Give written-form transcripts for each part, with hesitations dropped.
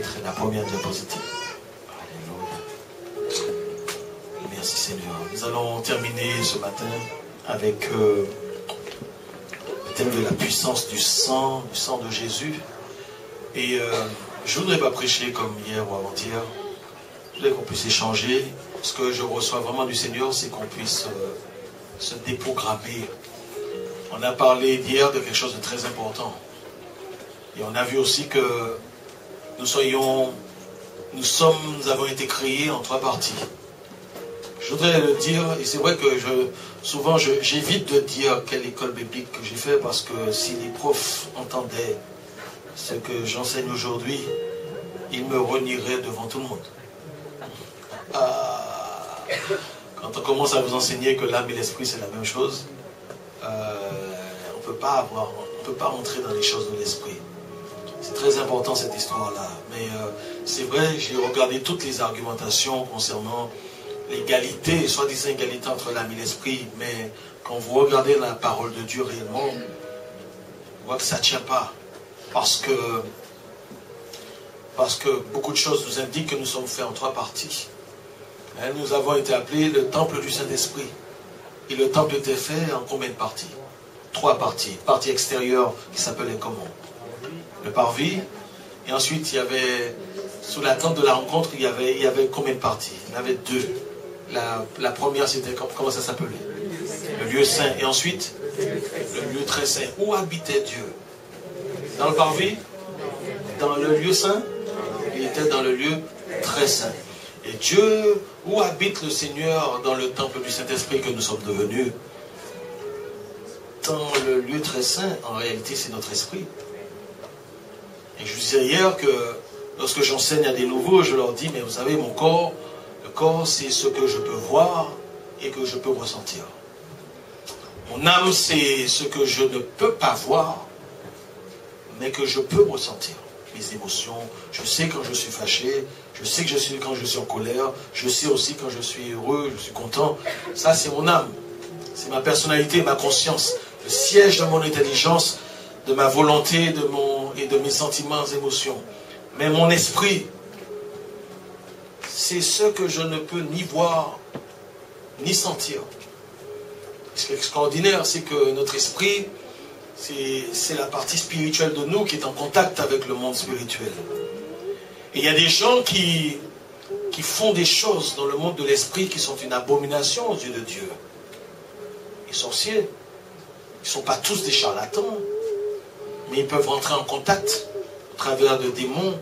mettre la première diapositive. Alléluia. Merci Seigneur. Nous allons terminer ce matin avec le thème de la puissance du sang de Jésus. Et je ne voudrais pas prêcher comme hier ou avant-hier. Je voudrais qu'on puisse échanger. Ce que je reçois vraiment du Seigneur, c'est qu'on puisse se déprogrammer. On a parlé hier de quelque chose de très important. Et on a vu aussi que nous avons été créés en 3 parties. Je voudrais le dire, et c'est vrai que souvent j'évite de dire quelle école biblique que j'ai fait, parce que si les profs entendaient ce que j'enseigne aujourd'hui, ils me renieraient devant tout le monde. Quand on commence à vous enseigner que l'âme et l'esprit c'est la même chose, on ne peut pas rentrer dans les choses de l'esprit. C'est très important cette histoire-là. Mais c'est vrai, j'ai regardé toutes les argumentations concernant l'égalité, soi-disant égalité entre l'âme et l'esprit, mais quand vous regardez la parole de Dieu réellement, on voit que ça ne tient pas. Parce que beaucoup de choses nous indiquent que nous sommes faits en 3 parties. Nous avons été appelés le temple du Saint-Esprit. Et le temple était fait en combien de parties? 3 parties. Partie extérieure qui s'appelait comment? Le parvis. Et ensuite, il y avait, sous la tente de la rencontre, il y avait combien de parties? Il y en avait 2. La première, c'était, comment ça s'appelait? Le lieu saint. Et ensuite, le lieu très saint. Où habitait Dieu? Dans le parvis? Dans le lieu saint? Il était dans le lieu très saint. Et Dieu, où habite le Seigneur dans le temple du Saint-Esprit que nous sommes devenus? Dans le lieu très saint, en réalité, c'est notre esprit. Et je vous disais hier que lorsque j'enseigne à des nouveaux, je leur dis, mais vous savez, mon corps, le corps, c'est ce que je peux voir et que je peux ressentir. Mon âme, c'est ce que je ne peux pas voir, mais que je peux ressentir. Mes émotions, je sais quand je suis fâché, je sais quand je suis en colère, je sais aussi quand je suis heureux, je suis content. Ça, c'est mon âme. C'est ma personnalité, ma conscience, le siège de mon intelligence, de ma volonté et de mes sentiments, émotions. Mais mon esprit, c'est ce que je ne peux ni voir, ni sentir. Ce qui est extraordinaire, c'est que notre esprit, c'est la partie spirituelle de nous qui est en contact avec le monde spirituel. Et il y a des gens qui font des choses dans le monde de l'esprit qui sont une abomination aux yeux de Dieu. Les sorciers, ils ne sont pas tous des charlatans, mais ils peuvent rentrer en contact au travers de démons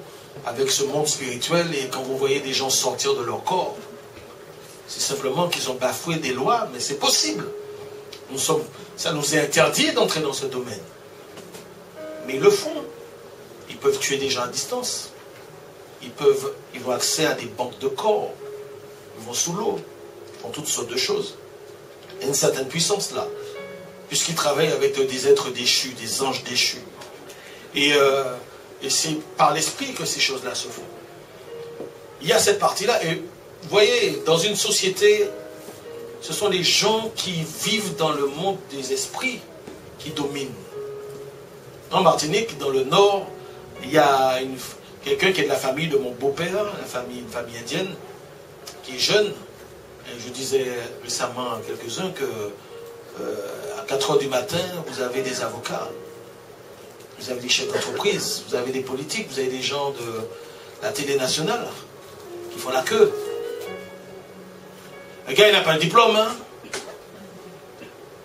avec ce monde spirituel. Et quand vous voyez des gens sortir de leur corps, c'est simplement qu'ils ont bafoué des lois, mais c'est possible. Ça nous est interdit d'entrer dans ce domaine. Mais ils le font. Ils peuvent tuer des gens à distance. Ils ont accès à des banques de corps. Ils vont sous l'eau. Ils font toutes sortes de choses. Il y a une certaine puissance là. Puisqu'ils travaillent avec des êtres déchus, des anges déchus. Et c'est par l'esprit que ces choses-là se font. Il y a cette partie-là. Et vous voyez, dans une société, ce sont les gens qui vivent dans le monde des esprits qui dominent. En Martinique, dans le nord, il y a quelqu'un qui est de la famille de mon beau-père, une famille indienne, qui est jeune. Et je disais récemment à quelques-uns que à 4 h du matin, vous avez des avocats, vous avez des chefs d'entreprise, vous avez des politiques, vous avez des gens de la télé nationale qui font la queue. Le gars, il n'a pas de diplôme, hein.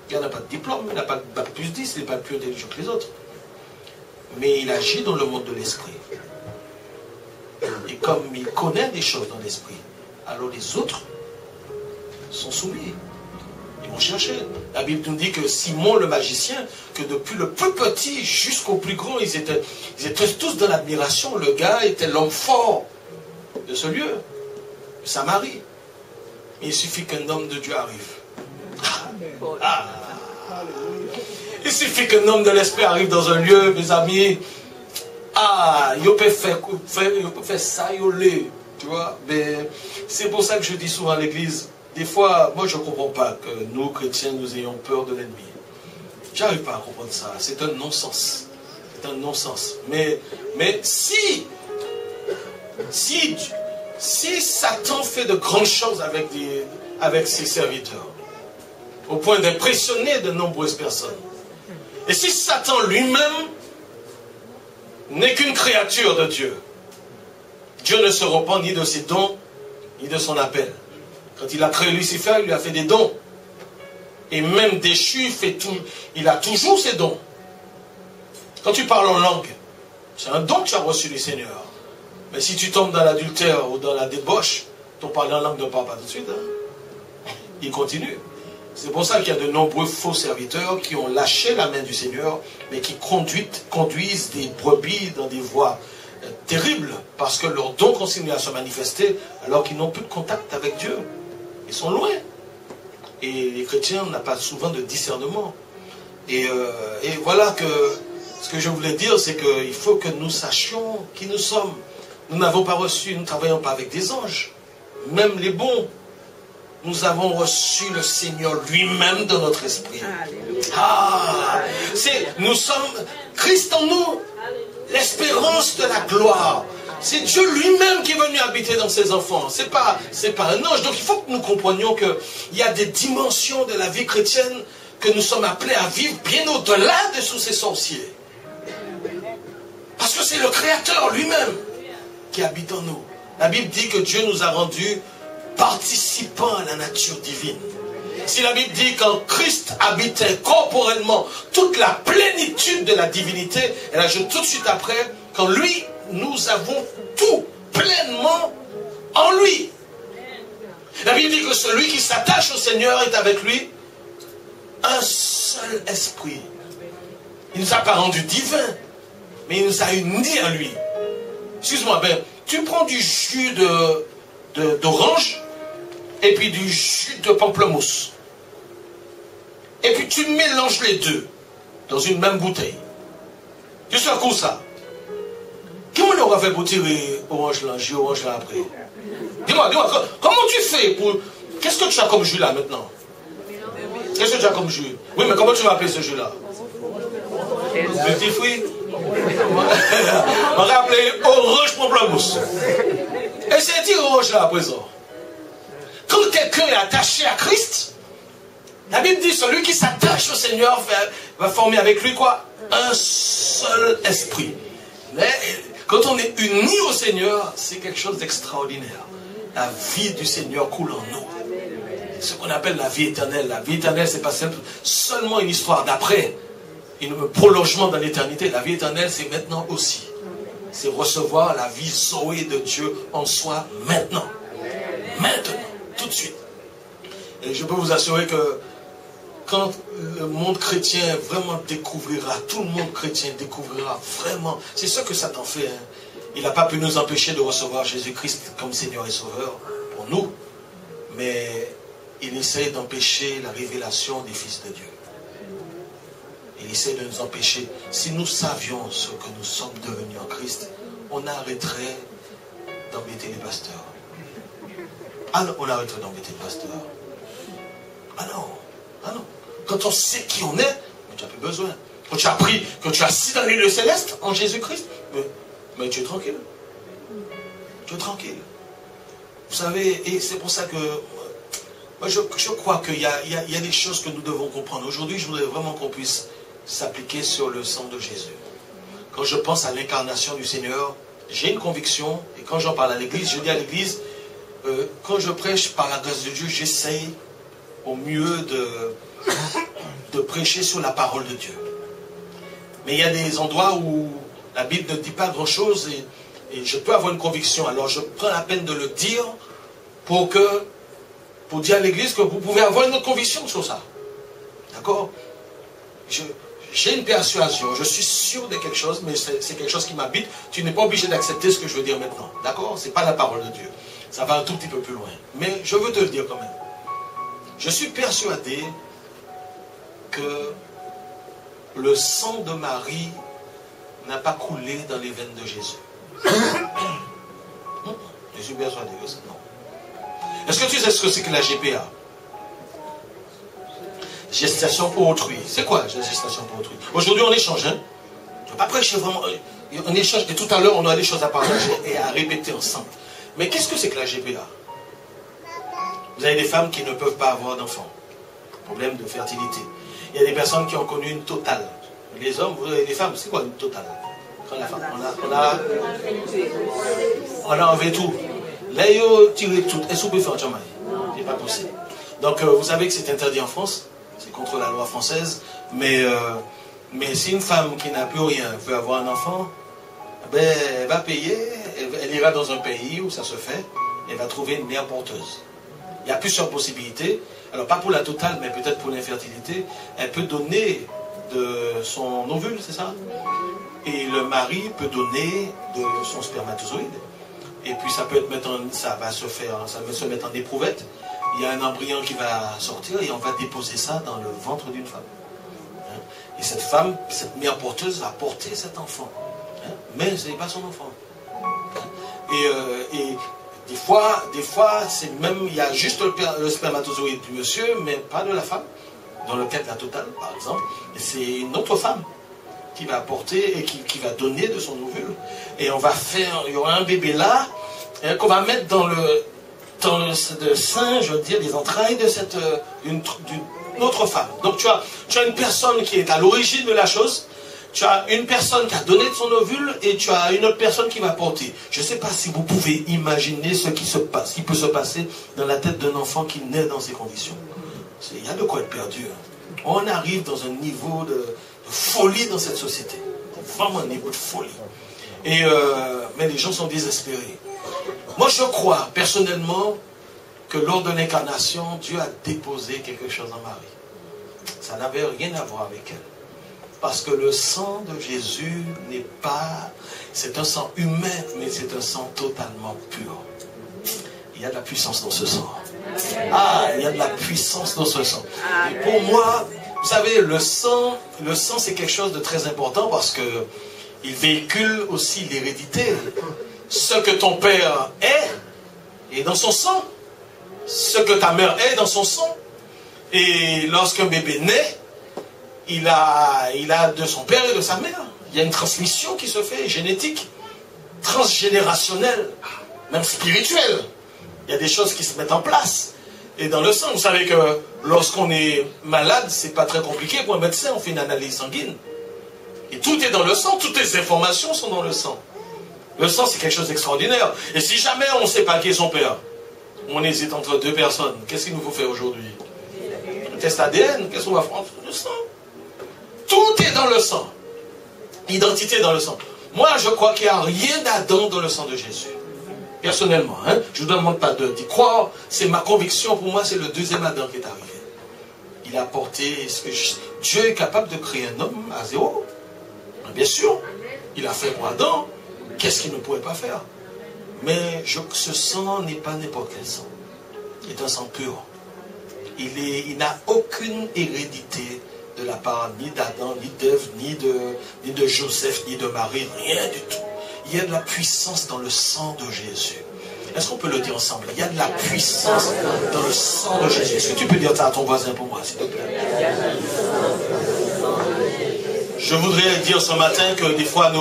Le gars n'a pas de diplôme, il n'a pas de bac plus 10, il n'est pas plus intelligent que les autres. Mais il agit dans le monde de l'esprit. Et comme il connaît des choses dans l'esprit, alors les autres sont soumis. Ils vont chercher. La Bible nous dit que Simon le magicien, que depuis le plus petit jusqu'au plus grand, ils étaient tous dans l'admiration. Le gars était l'homme fort de ce lieu, de Samarie. Mais il suffit qu'un homme de Dieu arrive. Il suffit qu'un homme de l'esprit arrive dans un lieu, mes amis. Il peut faire ça, tu vois. Mais c'est pour ça que je dis souvent à l'église, des fois, moi je ne comprends pas que nous, chrétiens, nous ayons peur de l'ennemi. J'arrive pas à comprendre ça. C'est un non-sens. C'est un non-sens. Mais si Si Satan fait de grandes choses avec ses serviteurs, au point d'impressionner de nombreuses personnes, et si Satan lui-même n'est qu'une créature de Dieu, Dieu ne se repent ni de ses dons, ni de son appel. Quand il a créé Lucifer, il lui a fait des dons. Et même déchu, il a toujours ses dons. Quand tu parles en langue, c'est un don que tu as reçu du Seigneur. Mais si tu tombes dans l'adultère ou dans la débauche, ton parler en langue ne part pas tout de suite. Hein. Il continue. C'est pour ça qu'il y a de nombreux faux serviteurs qui ont lâché la main du Seigneur, mais qui conduisent des brebis dans des voies terribles, parce que leurs dons continuent à se manifester, alors qu'ils n'ont plus de contact avec Dieu. Ils sont loin. Et les chrétiens n'ont pas souvent de discernement. Et voilà que ce que je voulais dire, c'est qu'il faut que nous sachions qui nous sommes. Nous n'avons pas reçu, nous ne travaillons pas avec des anges. Même les bons. Nous avons reçu le Seigneur lui-même dans notre esprit. Nous sommes Christ en nous, l'espérance de la gloire. C'est Dieu lui-même qui est venu habiter dans ses enfants. C'est pas un ange. Donc il faut que nous comprenions qu'il y a des dimensions de la vie chrétienne que nous sommes appelés à vivre bien au-delà de tous ces sorciers. Parce que c'est le Créateur lui-même qui habite en nous. La Bible dit que Dieu nous a rendus participants à la nature divine. Si la Bible dit qu'en Christ habitait corporellement toute la plénitude de la divinité, elle ajoute tout de suite après qu'en lui, nous avons tout pleinement en lui. La Bible dit que celui qui s'attache au Seigneur est avec lui un seul esprit. Il ne nous a pas rendus divins, mais il nous a unis à lui. Excuse-moi, tu prends du jus d'orange et puis du jus de pamplemousse. Et puis tu mélanges les deux dans une même bouteille. Tu sais quoi ça? Comment on aura fait pour tirer orange là, jus orange là après? Dis-moi, comment tu fais pour... Qu'est-ce que tu as comme jus là maintenant? Qu'est-ce que tu as comme jus? Oui, mais comment tu vas appeler ce jus là? Le petit fruit? On va appeler orange pamplemousse. Et c'est dire orange là à présent. Quand quelqu'un est attaché à Christ, la Bible dit celui qui s'attache au Seigneur va former avec lui quoi? Un seul esprit. Mais quand on est unis au Seigneur, c'est quelque chose d'extraordinaire. La vie du Seigneur coule en nous. Ce qu'on appelle la vie éternelle. La vie éternelle, c'est pas seulement une histoire d'après, un prolongement dans l'éternité. La vie éternelle, c'est maintenant aussi. C'est recevoir la vie Zoé de Dieu en soi maintenant. Maintenant, tout de suite. Et je peux vous assurer que quand le monde chrétien vraiment découvrira, tout le monde chrétien découvrira vraiment, c'est ce que Satan fait. Hein. Il n'a pas pu nous empêcher de recevoir Jésus-Christ comme Seigneur et Sauveur pour nous, mais il essaie d'empêcher la révélation des fils de Dieu. Il essaie de nous empêcher. Si nous savions ce que nous sommes devenus en Christ, on arrêterait d'embêter les pasteurs. Ah non, on arrêterait d'embêter les pasteurs. Ah non, ah non. Quand on sait qui on est, tu n'as plus besoin. Quand tu as appris que tu as assis dans les lieux célestes en Jésus-Christ, mais tu es tranquille. Tu es tranquille. Vous savez, et c'est pour ça que moi je crois qu'il y a des choses que nous devons comprendre. Aujourd'hui, je voudrais vraiment qu'on puisse s'appliquer sur le sang de Jésus. Quand je pense à l'incarnation du Seigneur, j'ai une conviction, et quand j'en parle à l'église, je dis à l'église, quand je prêche par la grâce de Dieu, j'essaye au mieux de prêcher sur la parole de Dieu. Mais il y a des endroits où la Bible ne dit pas grand-chose et je peux avoir une conviction. Alors je prends la peine de le dire pour dire à l'église que vous pouvez avoir une autre conviction sur ça. D'accord? J'ai une persuasion, je suis sûr de quelque chose, mais c'est quelque chose qui m'habite. Tu n'es pas obligé d'accepter ce que je veux dire maintenant. D'accord? Ce n'est pas la parole de Dieu. Ça va un tout petit peu plus loin. Mais je veux te le dire quand même. Je suis persuadé que le sang de Marie n'a pas coulé dans les veines de Jésus. Je suis persuadé que ça, non. Est-ce que tu sais ce que c'est que la GPA? Gestation pour autrui. C'est quoi la gestation pour autrui? Aujourd'hui on échange, hein? Je ne vais pas prêcher vraiment. on échange, et tout à l'heure, on a des choses à partager et à répéter ensemble. Mais qu'est-ce que c'est que la GPA? Vous avez des femmes qui ne peuvent pas avoir d'enfants. Problème de fertilité. Il y a des personnes qui ont connu une totale. Les hommes, vous avez des femmes, c'est quoi une totale? Quand la femme, on a enlevé tout. Là, ils ont tiré tout. Est-ce que vous pouvez faire un chamaï? C'est pas possible. Donc, vous savez que c'est interdit en France. C'est contre la loi française. Mais si une femme qui n'a plus rien veut avoir un enfant, ben, elle va payer, elle ira dans un pays où ça se fait, elle va trouver une mère porteuse. Il y a plusieurs possibilités. Alors, pas pour la totale, mais peut-être pour l'infertilité. Elle peut donner de son ovule, c'est ça? Et le mari peut donner de son spermatozoïde. Et puis ça peut être ça va se mettre en éprouvette. Il y a un embryon qui va sortir et on va déposer ça dans le ventre d'une femme. Et cette femme, cette mère porteuse va porter cet enfant. Mais ce n'est pas son enfant. Et des fois, c'est même, il y a juste le spermatozoïde du monsieur, mais pas de la femme. Dans le cas de la totale, par exemple. Et c'est une autre femme qui va porter et qui va donner de son ovule. Et on va faire, il y aura un bébé là, qu'on va mettre dans le sein, je veux dire, des entrailles de d'une autre femme. Donc tu as une personne qui est à l'origine de la chose, tu as une personne qui a donné de son ovule et tu as une autre personne qui va porter. Je ne sais pas si vous pouvez imaginer ce qui peut se passer dans la tête d'un enfant qui naît dans ces conditions. Il y a de quoi être perdu. On arrive dans un niveau de folie dans cette société. Vraiment un niveau de folie. Mais les gens sont désespérés. Moi, je crois personnellement que lors de l'incarnation, Dieu a déposé quelque chose en Marie. Ça n'avait rien à voir avec elle. Parce que le sang de Jésus n'est pas... C'est un sang humain, mais c'est un sang totalement pur. Il y a de la puissance dans ce sang. Ah, il y a de la puissance dans ce sang. Et pour moi, vous savez, le sang c'est quelque chose de très important parce que il véhicule aussi l'hérédité. Ce que ton père est dans son sang. Ce que ta mère est dans son sang. Et lorsqu'un bébé naît, il a de son père et de sa mère. Il y a une transmission qui se fait, génétique, transgénérationnelle, même spirituelle. Il y a des choses qui se mettent en place. Et dans le sang, vous savez que lorsqu'on est malade, c'est pas très compliqué pour un médecin, on fait une analyse sanguine. Et tout est dans le sang, toutes les informations sont dans le sang. Le sang, c'est quelque chose d'extraordinaire. Et si jamais on ne sait pas qui est son père, on hésite entre deux personnes, qu'est-ce qu'il nous faut faire aujourd'hui? Le test ADN, qu'est-ce qu'on va faire? Le sang. Tout est dans le sang. L'identité dans le sang. Moi, je crois qu'il n'y a rien d'Adam dans le sang de Jésus. Personnellement, hein? Je ne vous demande pas d'y croire, c'est ma conviction, pour moi c'est le deuxième Adam qui est arrivé. Il a apporté ce que Dieu est capable de créer un homme à zéro. Bien sûr, il a fait pour Adam, qu'est-ce qu'il ne pouvait pas faire? Mais ce sang n'est pas n'importe quel sang. Il est un sang pur. Il n'a aucune hérédité de la part ni d'Adam, ni d'Ève, ni de Joseph, ni de Marie, rien du tout. Il y a de la puissance dans le sang de Jésus. Est-ce qu'on peut le dire ensemble? Il y a de la puissance dans le sang de Jésus. Est-ce que tu peux dire ça à ton voisin pour moi, s'il te plaît? Je voudrais dire ce matin que des fois,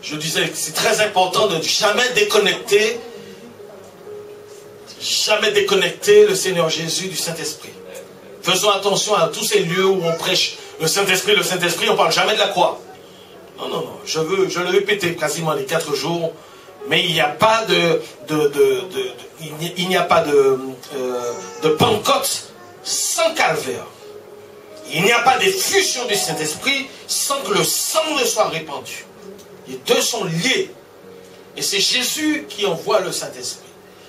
je disais que c'est très important de jamais déconnecter le Seigneur Jésus du Saint-Esprit. Faisons attention à tous ces lieux où on prêche le Saint-Esprit, on ne parle jamais de la croix. Non. Je le répétais quasiment les 4 jours, mais il n'y a pas de Pentecôte sans calvaire. Il n'y a pas d'effusion du Saint-Esprit sans que le sang ne soit répandu. Les deux sont liés. Et c'est Jésus qui envoie le Saint-Esprit.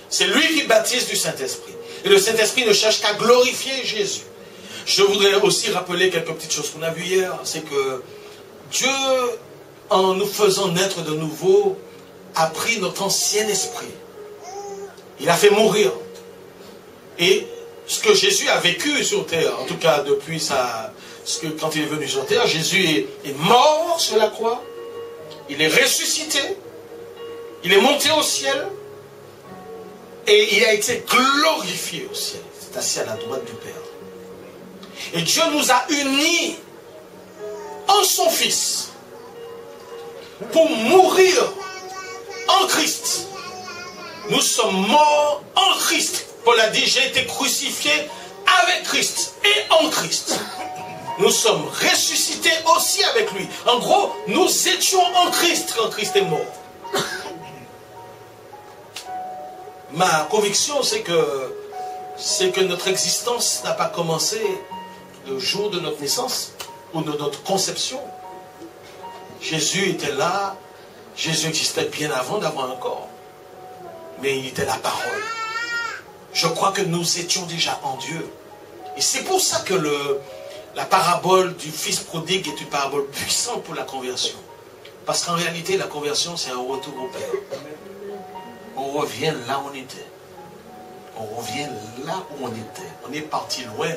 C'est lui qui baptise du Saint-Esprit. Et le Saint-Esprit ne cherche qu'à glorifier Jésus. Je voudrais aussi rappeler quelques petites choses qu'on a vues hier. C'est que Dieu, en nous faisant naître de nouveau, a pris notre ancien esprit. Il a fait mourir. Et ce que Jésus a vécu sur terre, en tout cas depuis quand il est venu sur terre, Jésus est mort sur la croix, il est ressuscité, il est monté au ciel, et il a été glorifié au ciel. C'est assis à la droite du Père. Et Dieu nous a unis en son Fils. pour mourir en Christ. Nous sommes morts en Christ. Paul a dit, j'ai été crucifié avec Christ et en Christ. Nous sommes ressuscités aussi avec lui. En gros, nous étions en Christ quand Christ est mort. Ma conviction, c'est que notre existence n'a pas commencé le jour de notre naissance ou de notre conception. Jésus était là, Jésus existait bien avant d'avoir un corps. Mais il était la parole. Je crois que nous étions déjà en Dieu. Et c'est pour ça que la parabole du fils prodigue est une parabole puissante pour la conversion. Parce qu'en réalité, la conversion, c'est un retour au Père. On revient là où on était. On revient là où on était. On est parti loin,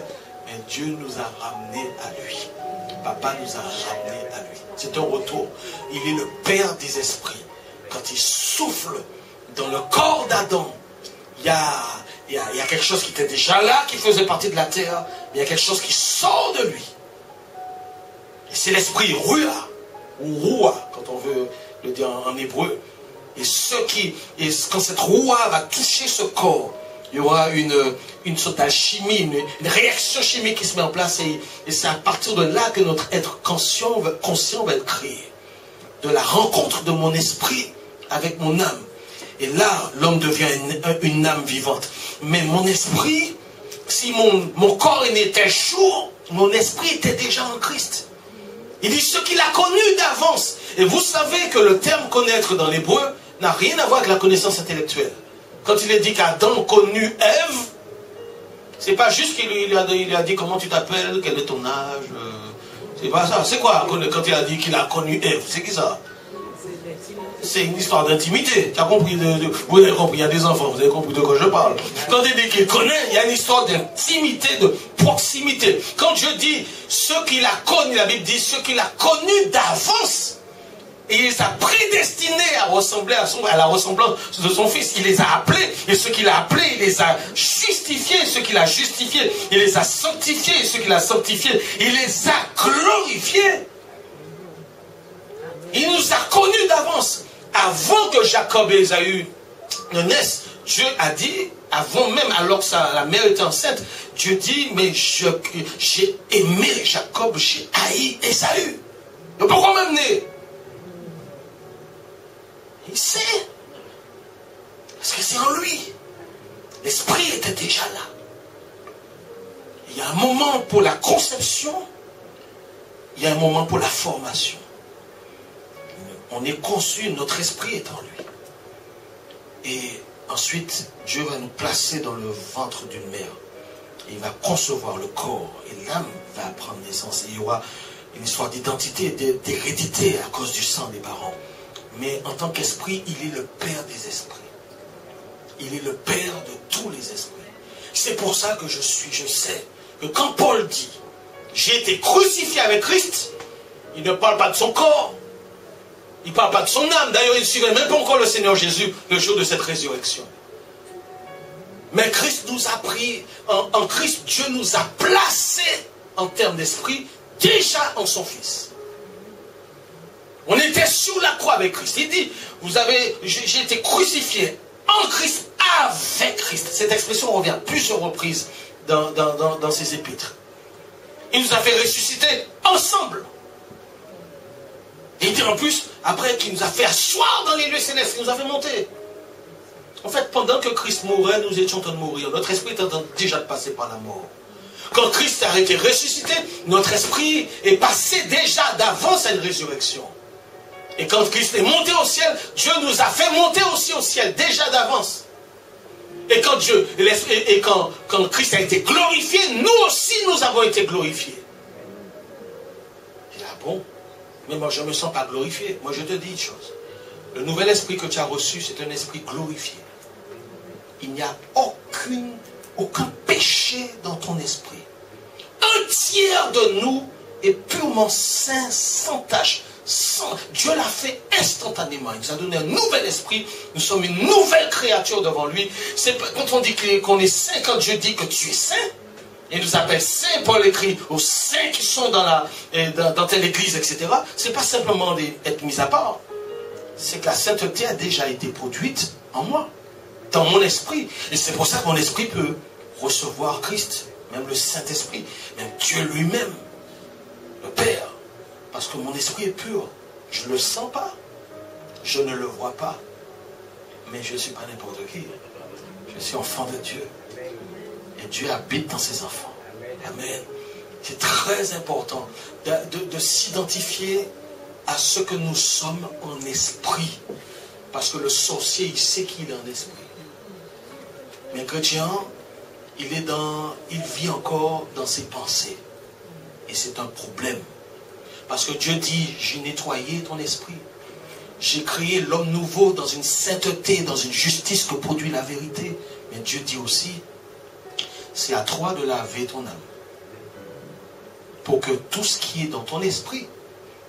mais Dieu nous a ramenés à lui. Papa nous a ramenés à lui. C'est un retour. Il est le Père des esprits. Quand il souffle dans le corps d'Adam, il y a quelque chose qui était déjà là, qui faisait partie de la terre. Il y a quelque chose qui sort de lui. Et c'est l'esprit Ruah, ou Roua, quand on veut le dire en hébreu. Et quand cette Roua va toucher ce corps, il y aura une sorte d'alchimie, une réaction chimique qui se met en place. Et c'est à partir de là que notre être conscient va être créé. De la rencontre de mon esprit avec mon âme. Et là, l'homme devient une âme vivante. Mais mon esprit, si mon corps est né tel jour, mon esprit était déjà en Christ. Il dit ce qu'il a connu d'avance. Et vous savez que le terme connaître dans l'hébreu n'a rien à voir avec la connaissance intellectuelle. Quand il est dit qu'Adam connut Ève, c'est pas juste qu'il a dit comment tu t'appelles, quel est ton âge. C'est pas ça. C'est quoi quand il a dit qu'il a connu Ève? C'est qui ça? C'est une histoire d'intimité. Tu as compris? Vous avez compris, il y a des enfants, vous avez compris de quoi je parle. Quand il dit qu'il connaît, il y a une histoire d'intimité, de proximité. Quand Dieu dit ce qu'il a connu, la Bible dit ce qu'il a connu d'avance. Et il les a prédestinés à ressembler à la ressemblance de son fils. Il les a appelés. Et ceux qu'il a appelés, il les a justifiés. Et ceux qu'il a justifiés, il les a sanctifiés. Et ceux qu'il a sanctifiés, il les a glorifiés. Il nous a connus d'avance. Avant que Jacob et Ésaü ne naissent, Dieu a dit, avant même, alors que la mère était enceinte, Dieu dit, mais j'ai aimé Jacob, j'ai haï Ésaü. Mais pourquoi m'amener? Il sait. Parce que c'est en lui. L'esprit était déjà là. Il y a un moment pour la conception, il y a un moment pour la formation. On est conçu, notre esprit est en lui. Et ensuite, Dieu va nous placer dans le ventre d'une mère. Et il va concevoir le corps. Et l'âme va prendre naissance. Et il y aura une histoire d'identité, d'hérédité à cause du sang des parents. Mais en tant qu'esprit, il est le Père des esprits. Il est le Père de tous les esprits. C'est pour ça que je sais que quand Paul dit « J'ai été crucifié avec Christ », il ne parle pas de son corps. Il ne parle pas de son âme. D'ailleurs, il ne suivait même pas encore le Seigneur Jésus le jour de cette résurrection. Mais Christ nous a pris, en Christ, Dieu nous a placés en termes d'esprit déjà en son Fils. On était sur la croix avec Christ. Il dit, j'ai été crucifié en Christ, avec Christ. Cette expression revient plusieurs reprises dans ses épîtres. Il nous a fait ressusciter ensemble. Et il dit en plus, après qu'il nous a fait asseoir dans les lieux célestes, il nous a fait monter. En fait, pendant que Christ mourait, nous étions en train de mourir. Notre esprit était en train déjà de passer par la mort. Quand Christ a été ressuscité, notre esprit est passé déjà d'avance à une résurrection. Et quand Christ est monté au ciel, Dieu nous a fait monter aussi au ciel, déjà d'avance. Et quand Christ a été glorifié, nous aussi nous avons été glorifiés. Il dit, ah bon? Mais moi je ne me sens pas glorifié. Moi je te dis une chose. Le nouvel esprit que tu as reçu, c'est un esprit glorifié. Il n'y a aucun péché dans ton esprit. Un tiers de nous est purement saint, sans tache. Dieu l'a fait instantanément. Il nous a donné un nouvel esprit. Nous sommes une nouvelle créature devant lui. Quand on dit qu'on est saint, quand Dieu dit que tu es saint, il nous appelle saints. Paul écrit aux saints qui sont dans telle église, etc. Ce n'est pas simplement être mis à part. c'est que la sainteté a déjà été produite en moi, dans mon esprit. Et c'est pour ça que mon esprit peut recevoir Christ, même le Saint-Esprit, même Dieu lui-même, le Père. Parce que mon esprit est pur. Je ne le sens pas, je ne le vois pas, mais je ne suis pas n'importe qui. Je suis enfant de Dieu. Et Dieu habite dans ses enfants. Amen. C'est très important de s'identifier à ce que nous sommes en esprit. Parce que le sorcier, il sait qu'il est en esprit. Mais le chrétien, il vit encore dans ses pensées. Et c'est un problème. Parce que Dieu dit, j'ai nettoyé ton esprit. J'ai créé l'homme nouveau dans une sainteté, dans une justice que produit la vérité. Mais Dieu dit aussi, c'est à toi de laver ton âme. Pour que tout ce qui est dans ton esprit,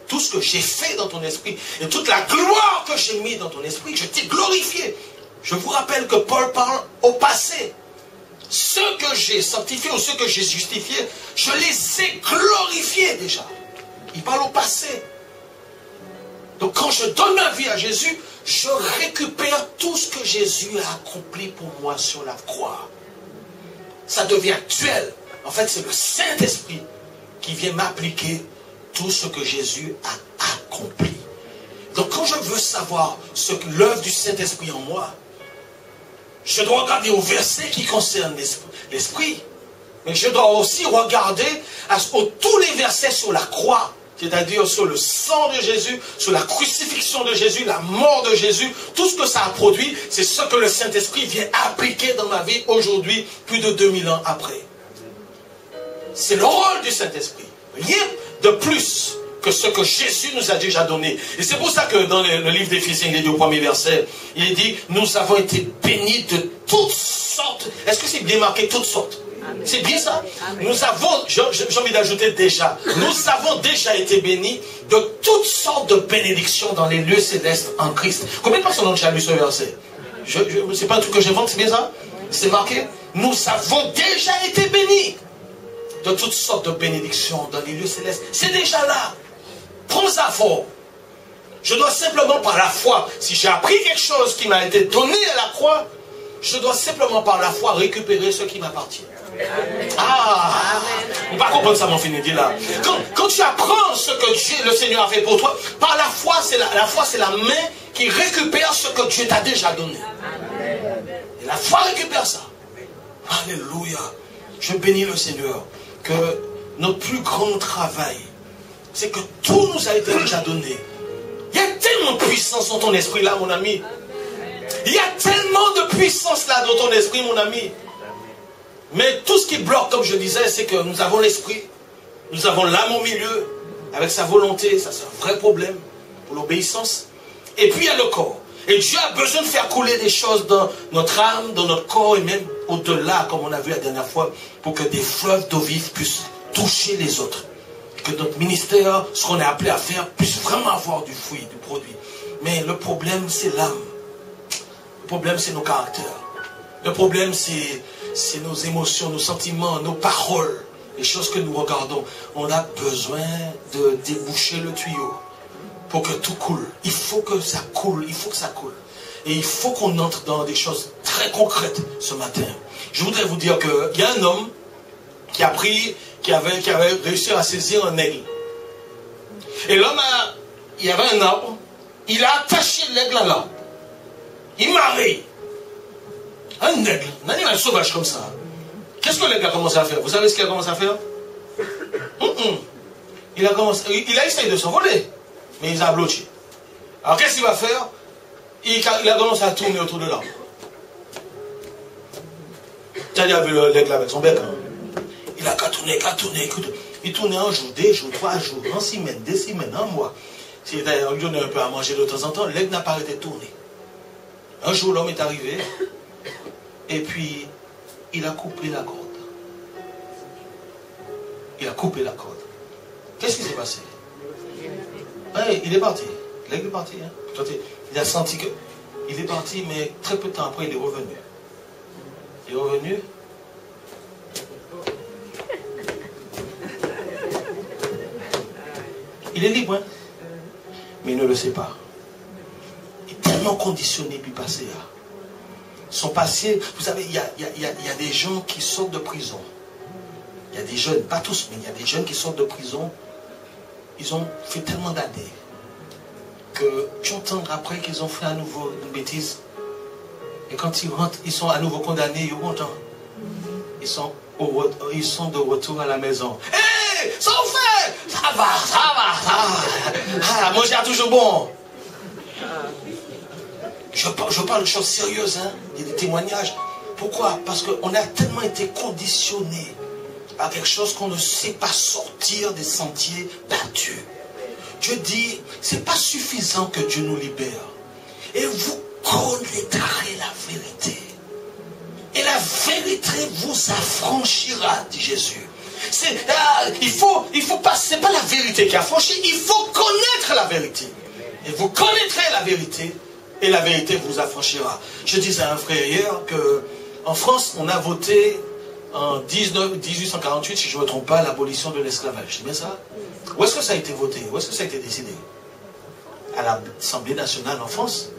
tout ce que j'ai fait dans ton esprit, et toute la gloire que j'ai mis dans ton esprit, je t'ai glorifié. Je vous rappelle que Paul parle au passé. Ceux que j'ai sanctifiés ou ceux que j'ai justifiés, je les ai glorifiés déjà. Il parle au passé. Donc quand je donne ma vie à Jésus, je récupère tout ce que Jésus a accompli pour moi sur la croix. Ça devient actuel. En fait, c'est le Saint-Esprit qui vient m'appliquer tout ce que Jésus a accompli. Donc quand je veux savoir l'œuvre du Saint-Esprit en moi, je dois regarder au verset qui concerne l'Esprit. Mais je dois aussi regarder tous les versets sur la croix. C'est-à-dire sur le sang de Jésus, sur la crucifixion de Jésus, la mort de Jésus, tout ce que ça a produit, c'est ce que le Saint-Esprit vient appliquer dans ma vie aujourd'hui, plus de 2000 ans après. C'est le rôle du Saint-Esprit. Rien de plus que ce que Jésus nous a déjà donné. Et c'est pour ça que dans le livre d'Éphésiens, il est dit au premier verset, il est dit, nous avons été bénis de toutes sortes. Est-ce que c'est bien marqué toutes sortes? C'est bien ça? Amen. Nous avons, j'ai envie d'ajouter déjà, nous avons déjà été bénis de toutes sortes de bénédictions dans les lieux célestes en Christ. Combien de personnes ont déjà lu ce verset? C'est pas un truc que j'invente, c'est bien ça? C'est marqué? Nous avons déjà été bénis de toutes sortes de bénédictions dans les lieux célestes. C'est déjà là. Prends-en fort. Je dois simplement par la foi, si j'ai appris quelque chose qui m'a été donné à la croix, je dois simplement par la foi récupérer ce qui m'appartient. Ah, on ne va pas comprendre ça, mon fini, dit là. Quand tu apprends ce que Dieu, le Seigneur a fait pour toi, par la foi, c'est la main qui récupère ce que Dieu t'a déjà donné. Et la foi récupère ça. Alléluia. Je bénis le Seigneur que notre plus grand travail, c'est que tout nous a été déjà donné. Il y a tellement de puissance dans ton esprit là, mon ami. Il y a tellement de puissance là dans ton esprit, mon ami. Mais tout ce qui bloque, comme je disais, c'est que nous avons l'esprit, nous avons l'âme au milieu, avec sa volonté, ça c'est un vrai problème pour l'obéissance. Et puis il y a le corps. Et Dieu a besoin de faire couler des choses dans notre âme, dans notre corps, et même au-delà, comme on a vu la dernière fois, pour que des fleuves d'eau vive puissent toucher les autres. Que notre ministère, ce qu'on est appelé à faire, puisse vraiment avoir du fruit, du produit. Mais le problème, c'est l'âme. Le problème, c'est nos caractères. Le problème, c'est nos émotions, nos sentiments, nos paroles, les choses que nous regardons. On a besoin de déboucher le tuyau pour que tout coule. Il faut que ça coule, il faut que ça coule. Et il faut qu'on entre dans des choses très concrètes ce matin. Je voudrais vous dire qu'il y a un homme qui avait réussi à saisir un aigle. Et l'homme, il y avait un arbre, il a attaché l'aigle à l'arbre. Il marie. Un aigle, un animal sauvage comme ça. Qu'est-ce que l'aigle a commencé à faire? Vous savez ce qu'il a commencé à faire? Il a essayé de s'envoler, mais il a bloqué. Alors qu'est-ce qu'il va faire? Il a commencé à tourner autour de l'arbre. Tu as déjà vu l'aigle avec son bec, hein? Il a qu'à tourner, écoute. Il tournait un jour, 2 jours, 3 jours, 1 semaine, 2 semaines, 1 mois. Si d'ailleurs on lui donnait un peu à manger de temps en temps, l'aigle n'a pas arrêté de tourner. Un jour l'homme est arrivé, et puis il a coupé la corde. Il a coupé la corde. Qu'est-ce qui s'est passé? Ouais, il est parti. L'aigle est parti. Hein? Il a senti que il est parti, mais très peu de temps après, il est revenu. Il est revenu. Il est libre, hein? Mais il ne le sait pas. tellement conditionnés puis passés là. Sont passés, vous savez, il y a des gens qui sortent de prison. Il y a des jeunes, pas tous, mais il y a des jeunes qui sortent de prison. Ils ont fait tellement d'années que tu entends après qu'ils ont fait à nouveau une bêtise. Et quand ils rentrent, ils sont à nouveau condamnés, ils sont contents. Ils sont de retour à la maison. Hé, ça vous fait? Ça va. Ah, manger est toujours bon. Je parle de choses sérieuses, hein, des témoignages. Pourquoi? Parce qu'on a tellement été conditionnés à quelque chose qu'on ne sait pas sortir des sentiers battus. Dieu dit, c'est pas suffisant que Dieu nous libère. Et vous connaîtrez la vérité. Et la vérité vous affranchira, dit Jésus. Il faut pas, c'est pas la vérité qui affranchit, il faut connaître la vérité. Et vous connaîtrez la vérité, et la vérité vous affranchira. Je disais à un frère hier qu'en France, on a voté en 1848, si je ne me trompe pas, l'abolition de l'esclavage. C'est bien ça? Où est-ce que ça a été voté? Où est-ce que ça a été décidé? À l'Assemblée nationale en France.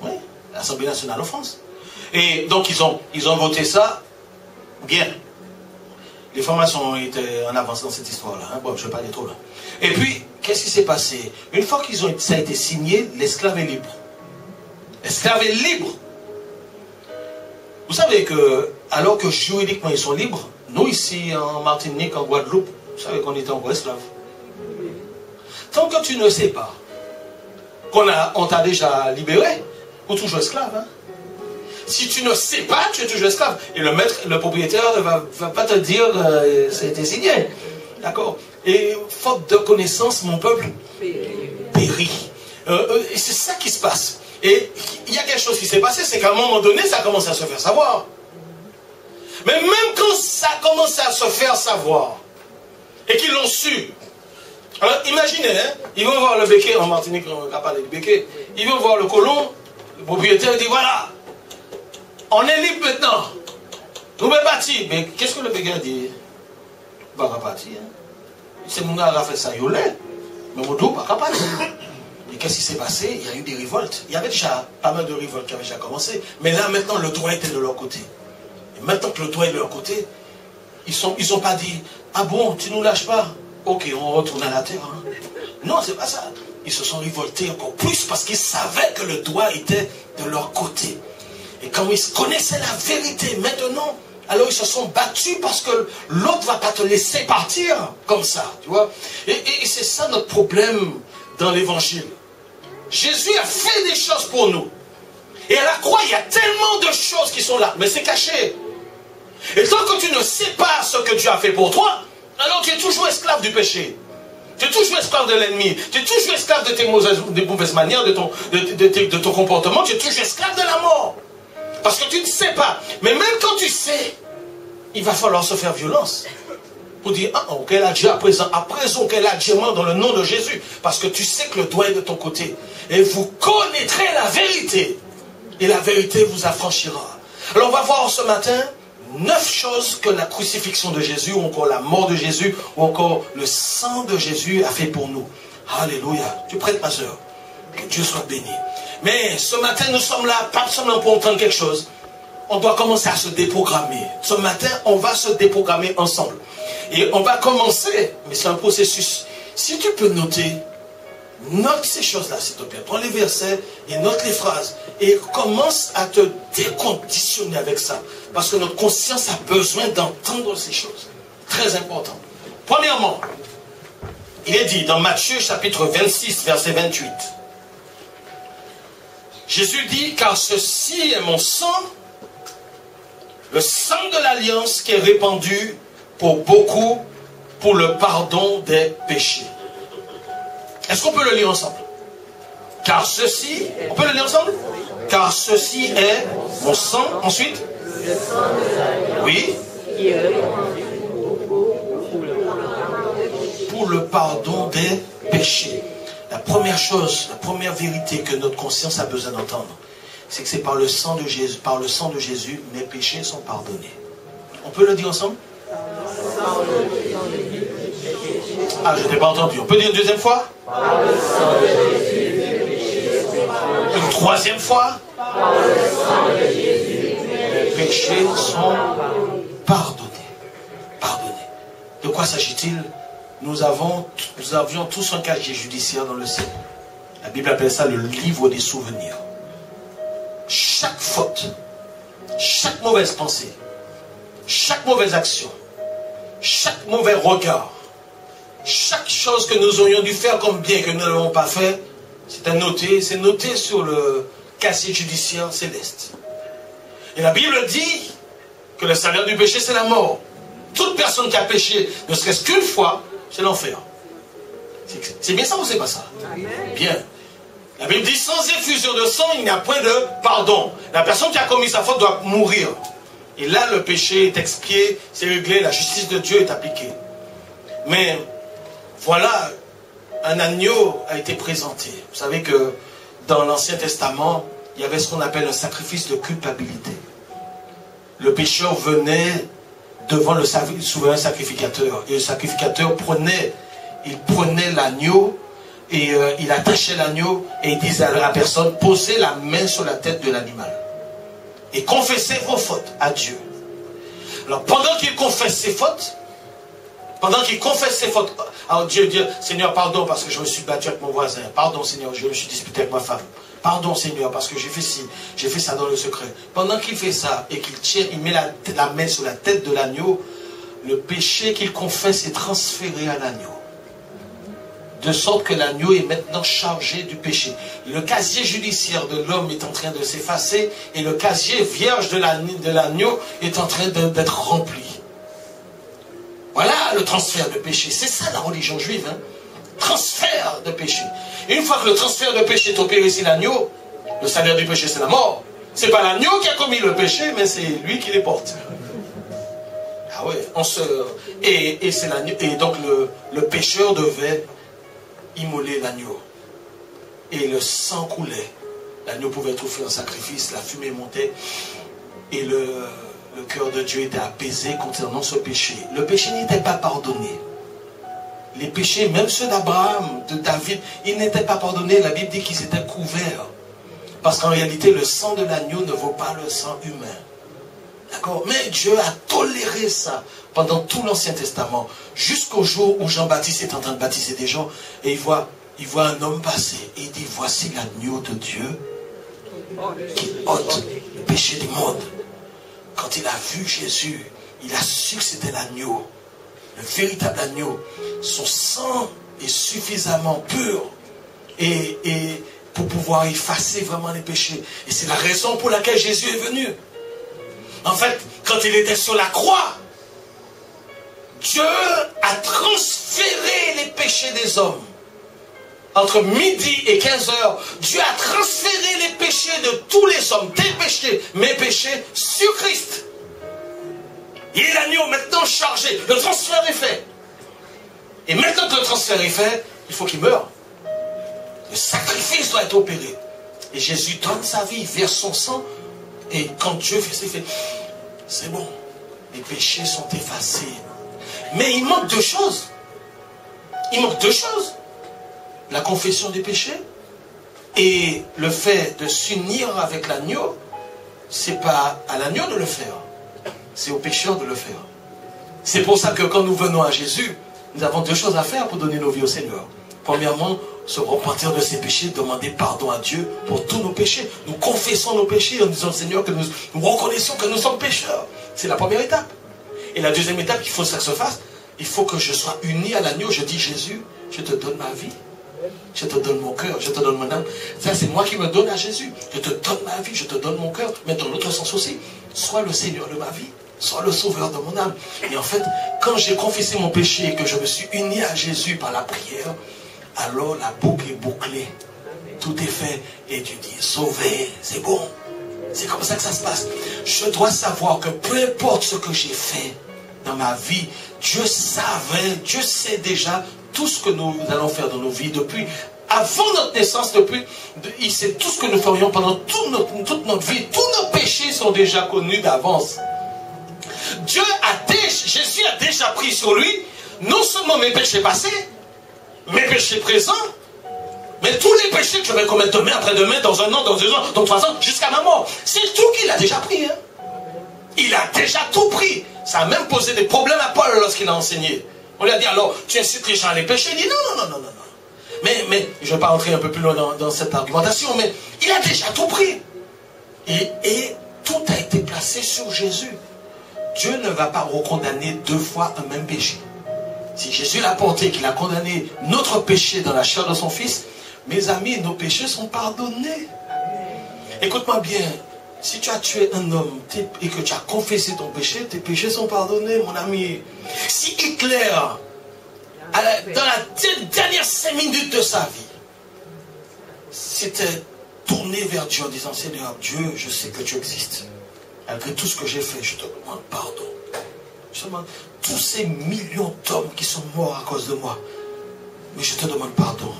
Oui, l'Assemblée nationale en France. Et donc ils ont voté ça bien. Les formations ont été en avance dans cette histoire-là. Hein? Bon, je ne vais pas aller trop là. Et puis, qu'est-ce qui s'est passé? Une fois que ça a été signé, l'esclave est libre. L'esclave est libre. Vous savez que, alors que juridiquement ils sont libres, nous ici en Martinique, en Guadeloupe, vous savez qu'on était encore esclaves. Tant que tu ne sais pas qu'on t'a déjà libéré, ou toujours esclave. Hein? Si tu ne sais pas, tu es toujours esclave. Et le maître, le propriétaire ne va pas te dire ça a été signé. D'accord? Et faute de connaissance, mon peuple périt. Et c'est ça qui se passe. Et il y a quelque chose qui s'est passé, c'est qu'à un moment donné, ça a commencé à se faire savoir. Mais même quand ça a commencé à se faire savoir, et qu'ils l'ont su, alors imaginez, hein, ils vont voir le béquet, en Martinique, on va parler du béquet, ils vont voir le colon, le propriétaire dit voilà, on est libre maintenant, nous sommes partis. Mais qu'est-ce que le béquet dit? Pas partir. Hein. C'est mon gars qui a fait ça, il est, mais mon dos, pas partir. Et qu'est-ce qui s'est passé? Il y a eu des révoltes. Il y avait déjà pas mal de révoltes qui avaient déjà commencé. Mais là, maintenant, le droit était de leur côté. Et maintenant que le droit est de leur côté, ils n'ont pas dit, ah bon, tu ne nous lâches pas? Ok, on retourne à la terre. Hein. Non, c'est pas ça. Ils se sont révoltés encore plus parce qu'ils savaient que le droit était de leur côté. Et quand ils connaissaient la vérité maintenant, alors ils se sont battus parce que l'autre ne va pas te laisser partir comme ça. Tu vois? Et c'est ça notre problème dans l'évangile. Jésus a fait des choses pour nous. Et à la croix, il y a tellement de choses qui sont là. Mais c'est caché. Et tant que tu ne sais pas ce que Dieu a fait pour toi, alors tu es toujours esclave du péché. Tu es toujours esclave de l'ennemi. Tu es toujours esclave de tes mauvaises manières, de ton comportement. Tu es toujours esclave de la mort. Parce que tu ne sais pas. Mais même quand tu sais, il va falloir se faire violence. Pour dire, ah, qu'elle a Dieu à présent qu'elle a Dieu dans le nom de Jésus. Parce que tu sais que le doigt est de ton côté. Et vous connaîtrez la vérité. Et la vérité vous affranchira. Alors on va voir ce matin 9 choses que la crucifixion de Jésus, ou encore la mort de Jésus, ou encore le sang de Jésus a fait pour nous. Alléluia. Tu prêtes, ma soeur? Que Dieu soit béni. Mais ce matin, nous sommes là, pas seulement pour entendre quelque chose. On doit commencer à se déprogrammer. Ce matin, on va se déprogrammer ensemble. Et on va commencer, mais c'est un processus. Si tu peux noter, note ces choses-là, s'il te plaît. Prends les versets et note les phrases. Et commence à te déconditionner avec ça. Parce que notre conscience a besoin d'entendre ces choses. Très important. Premièrement, il est dit dans Matthieu chapitre 26, verset 28. Jésus dit, car ceci est mon sang, le sang de l'alliance qui est répandu pour beaucoup, pour le pardon des péchés. Est-ce qu'on peut le lire ensemble? Car ceci, on peut le lire ensemble? Car ceci est mon sang, ensuite? Le sang de l'alliance. Oui. Qui est répandu pour le pardon des péchés. La première chose, la première vérité que notre conscience a besoin d'entendre, c'est que c'est par le sang de Jésus, mes péchés sont pardonnés. On peut le dire ensemble? Ah, je n'ai pas entendu. On peut dire une deuxième fois? Par le sang de Jésus, mes péchés sont Une troisième fois. Les péchés sont pardonnés. Pardonnés. De quoi s'agit-il? Nous avions tous un casier judiciaire dans le ciel. La Bible appelle ça le livre des souvenirs. Chaque faute, chaque mauvaise pensée, chaque mauvaise action, chaque mauvais regard, chaque chose que nous aurions dû faire comme bien que nous ne l'avons pas fait, c'est noté sur le casier judiciaire céleste. Et la Bible dit que le salaire du péché, c'est la mort. Toute personne qui a péché, ne serait-ce qu'une fois, c'est l'enfer. C'est bien ça ou c'est pas ça? Bien. La Bible dit, sans effusion de sang, il n'y a point de pardon. La personne qui a commis sa faute doit mourir. Et là, le péché est expié, c'est réglé, la justice de Dieu est appliquée. Mais, voilà, un agneau a été présenté. Vous savez que dans l'Ancien Testament, il y avait ce qu'on appelle un sacrifice de culpabilité. Le pécheur venait devant le souverain sacrificateur. Et le sacrificateur prenait l'agneau, et il attachait l'agneau et il disait à la personne, posez la main sur la tête de l'animal et confessez vos fautes à Dieu. Alors pendant qu'il confesse ses fautes, alors Dieu dit, Seigneur, pardon parce que je me suis battu avec mon voisin, pardon Seigneur, je me suis disputé avec ma femme, pardon Seigneur parce que j'ai fait ci, j'ai fait ça dans le secret. Pendant qu'il fait ça et il met la main sur la tête de l'agneau, le péché qu'il confesse est transféré à l'agneau. De sorte que l'agneau est maintenant chargé du péché. Le casier judiciaire de l'homme est en train de s'effacer et le casier vierge de l'agneau est en train d'être rempli. Voilà le transfert de péché. C'est ça la religion juive. Hein? Transfert de péché. Et une fois que le transfert de péché est opéré sur l'agneau, le salaire du péché c'est la mort. C'est pas l'agneau qui a commis le péché, mais c'est lui qui les porte. Ah ouais, et c'est l'agneau. Et donc le pécheur devait immoler l'agneau. Et le sang coulait. L'agneau pouvait être offert en sacrifice, la fumée montait. Et le cœur de Dieu était apaisé concernant ce péché. Le péché n'était pas pardonné. Les péchés, même ceux d'Abraham, de David, ils n'étaient pas pardonnés. La Bible dit qu'ils étaient couverts. Parce qu'en réalité, le sang de l'agneau ne vaut pas le sang humain. D'accord? Mais Dieu a toléré ça pendant tout l'Ancien Testament, jusqu'au jour où Jean-Baptiste est en train de baptiser des gens, et il voit un homme passer, et il dit, voici l'agneau de Dieu qui ôte le péché du monde. Quand il a vu Jésus, il a su que c'était l'agneau, le véritable agneau. Son sang est suffisamment pur et pour pouvoir effacer vraiment les péchés. Et c'est la raison pour laquelle Jésus est venu. En fait, quand il était sur la croix, Dieu a transféré les péchés des hommes. Entre midi et 15 heures, Dieu a transféré les péchés de tous les hommes, tes péchés, mes péchés, sur Christ. Il est l'agneau maintenant chargé. Le transfert est fait. Et maintenant que le transfert est fait, il faut qu'il meure. Le sacrifice doit être opéré. Et Jésus donne sa vie, verse son sang. Et quand Dieu fait, c'est bon. Les péchés sont effacés. Mais il manque deux choses. Il manque deux choses. La confession des péchés et le fait de s'unir avec l'agneau. C'est pas à l'agneau de le faire. C'est au pécheur de le faire. C'est pour ça que quand nous venons à Jésus, nous avons deux choses à faire pour donner nos vies au Seigneur. Premièrement, se repentir de ses péchés, demander pardon à Dieu pour tous nos péchés. Nous confessons nos péchés en disant au Seigneur que nous reconnaissons que nous sommes pécheurs. C'est la première étape. Et la deuxième étape, il faut que ça se fasse. Il faut que je sois uni à l'agneau. Je dis, Jésus, je te donne ma vie. Je te donne mon cœur, je te donne mon âme. Ça, c'est moi qui me donne à Jésus. Je te donne ma vie, je te donne mon cœur. Mais dans l'autre sens aussi, sois le Seigneur de ma vie. Sois le sauveur de mon âme. Et en fait, quand j'ai confessé mon péché et que je me suis uni à Jésus par la prière, alors la boucle est bouclée. Tout est fait. Et tu dis, sauvé, c'est bon. C'est comme ça que ça se passe. Je dois savoir que peu importe ce que j'ai fait dans ma vie, Dieu savait, Dieu sait déjà tout ce que nous allons faire dans nos vies depuis, avant notre naissance, il sait tout ce que nous ferions pendant toute notre vie. Tous nos péchés sont déjà connus d'avance. Jésus a déjà pris sur lui, non seulement mes péchés passés, mes péchés présents, Mais tous les péchés que je vais commettre demain, après-demain, dans 1 an, dans 2 ans, dans 3 ans, jusqu'à ma mort, c'est tout qu'il a déjà pris. Hein. Il a déjà tout pris. Ça a même posé des problèmes à Paul lorsqu'il a enseigné. On lui a dit, alors, tu incites les gens à les pécher. Il dit, non. Mais je ne vais pas rentrer un peu plus loin dans cette argumentation, mais il a déjà tout pris. Et tout a été placé sur Jésus. Dieu ne va pas recondamner 2 fois un même péché. Si Jésus l'a porté, qu'il a condamné notre péché dans la chair de son Fils, mes amis, nos péchés sont pardonnés. Écoute-moi bien, si tu as tué un homme et que tu as confessé ton péché, tes péchés sont pardonnés, mon ami. Si Hitler, dans la dernière 5 minutes de sa vie, s'était tourné vers Dieu en disant, Seigneur, Dieu, je sais que tu existes. Malgré tout ce que j'ai fait, je te demande pardon. Je te demande tous ces millions d'hommes qui sont morts à cause de moi. Mais je te demande pardon.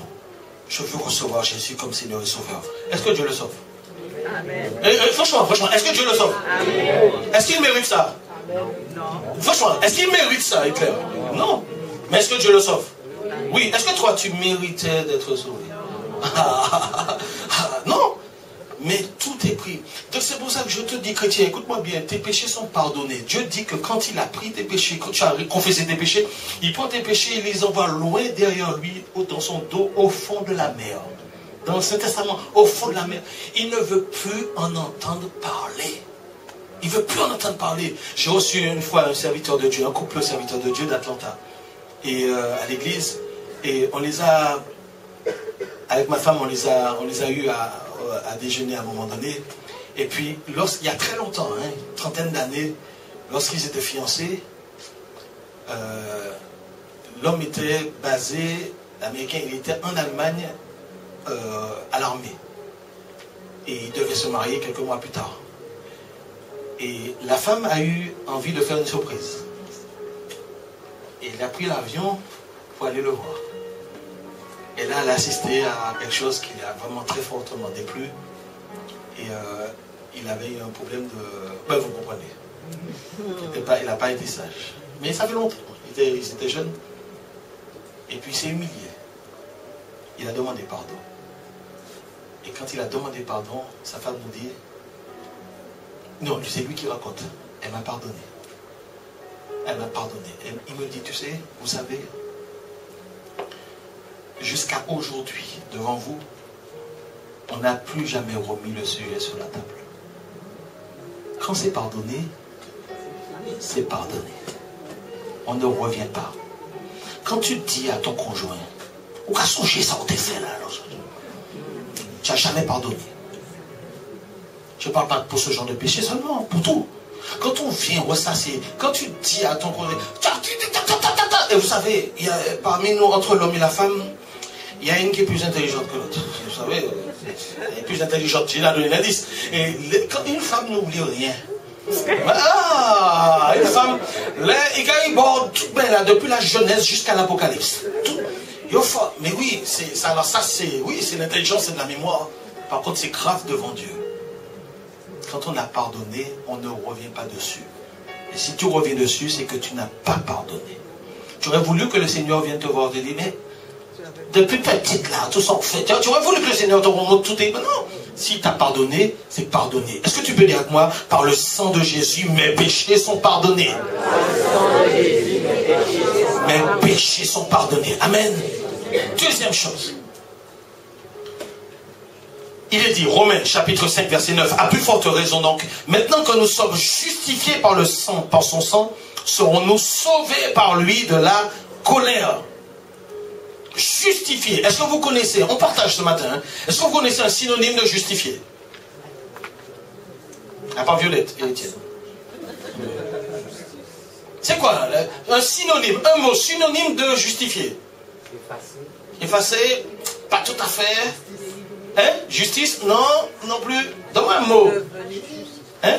Je veux recevoir Jésus comme Seigneur et Sauveur. Est-ce que Dieu le sauve? Amen. Franchement, est-ce que Dieu le sauve? Amen. Est-ce qu'il mérite ça? Amen. Non. Franchement, est-ce qu'il mérite ça, Hitler? Non. Mais est-ce que Dieu le sauve? Oui. Est-ce que toi, tu méritais d'être sauvé? Non. Mais tout est pris. Donc c'est pour ça que je te dis, chrétien, écoute-moi bien, tes péchés sont pardonnés. Dieu dit que quand il a pris tes péchés, quand tu as confessé tes péchés, il prend tes péchés et les envoie loin derrière lui, dans son dos, au fond de la mer. Dans le Saint-Testament, au fond de la mer. Il ne veut plus en entendre parler. Il ne veut plus en entendre parler. J'ai reçu une fois un serviteur de Dieu, un couple serviteur de Dieu d'Atlanta, et à l'église, et on les a, avec ma femme, on les a eu à déjeuner à un moment donné. Et puis, il y a très longtemps, hein, une trentaine d'années, lorsqu'ils étaient fiancés, l'homme était basé, l'Américain, il était en Allemagne à l'armée. Et il devait se marier quelques mois plus tard. Et la femme a eu envie de faire une surprise. Et il a pris l'avion pour aller le voir. Et là, elle a assisté à quelque chose qui a vraiment très fortement déplu. Et il avait eu un problème de... Ben, vous comprenez. Il n'a pas été sage. Mais ça fait longtemps. Ils étaient jeunes. Et puis il s'est humilié. Il a demandé pardon. Et quand il a demandé pardon, sa femme nous dit... Non, c'est lui qui raconte. Elle m'a pardonné. Elle m'a pardonné. Il me dit, tu sais, vous savez... Jusqu'à aujourd'hui, devant vous, on n'a plus jamais remis le sujet sur la table. Quand c'est pardonné, c'est pardonné. On ne revient pas. Quand tu dis à ton conjoint, ou à songer ça, on t'a fait là, tu n'as jamais pardonné. Je ne parle pas pour ce genre de péché seulement, pour tout. Quand on vient ressasser, quand tu dis à ton conjoint, et vous savez, il y a, parmi nous, entre l'homme et la femme, il y a une qui est plus intelligente que l'autre. Vous savez, elle est plus intelligente. J'ai donné l'indice. Et quand une femme n'oublie rien. Ah, une femme, il borde tout bien là, depuis la Genèse jusqu'à l'Apocalypse. Mais oui, alors ça c'est, oui, c'est l'intelligence, c'est de la mémoire. Par contre, c'est grave devant Dieu. Quand on a pardonné, on ne revient pas dessus. Et si tu reviens dessus, c'est que tu n'as pas pardonné. Tu aurais voulu que le Seigneur vienne te voir et te dire, mais depuis petite là, tout ça en fait. Tu aurais voulu que le Seigneur te remonte tout est. Mais non, si tu as pardonné, c'est pardonné. Est-ce que tu peux dire avec moi, par le sang de Jésus, mes péchés sont pardonnés. Mes péchés sont pardonnés. Amen. Deuxième chose. Il est dit, Romains chapitre 5 verset 9, à plus forte raison donc, maintenant que nous sommes justifiés par le sang, par son sang, serons-nous sauvés par lui de la colère. Justifié. Est-ce que vous connaissez, on partage ce matin, hein, est-ce que vous connaissez un synonyme de justifié? Ah, pas Violette et Étienne. C'est quoi un synonyme, un mot synonyme de justifié? Effacé, pas tout à fait. Hein? Justice? Non, non plus. Donne-moi un mot. Hein?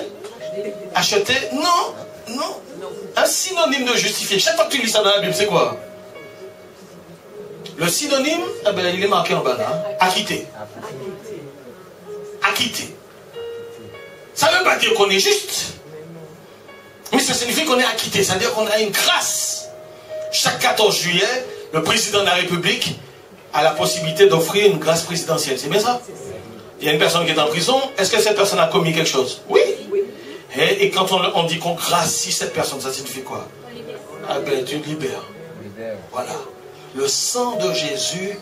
Acheter? Non, non. Un synonyme de justifié. Chaque fois que tu lis ça dans la Bible, c'est quoi? Le synonyme, eh ben, il est marqué en bas là. Acquitté. Acquitté. Ça ne veut pas dire qu'on est juste. Mais ça signifie qu'on est acquitté. C'est-à-dire qu'on a une grâce. Chaque 14 juillet, le président de la République a la possibilité d'offrir une grâce présidentielle. C'est bien ça? Il y a une personne qui est en prison. Est-ce que cette personne a commis quelque chose? Oui. Et quand on dit qu'on gracie cette personne, ça signifie quoi? Ah ben, tu libères. Voilà. Le sang de Jésus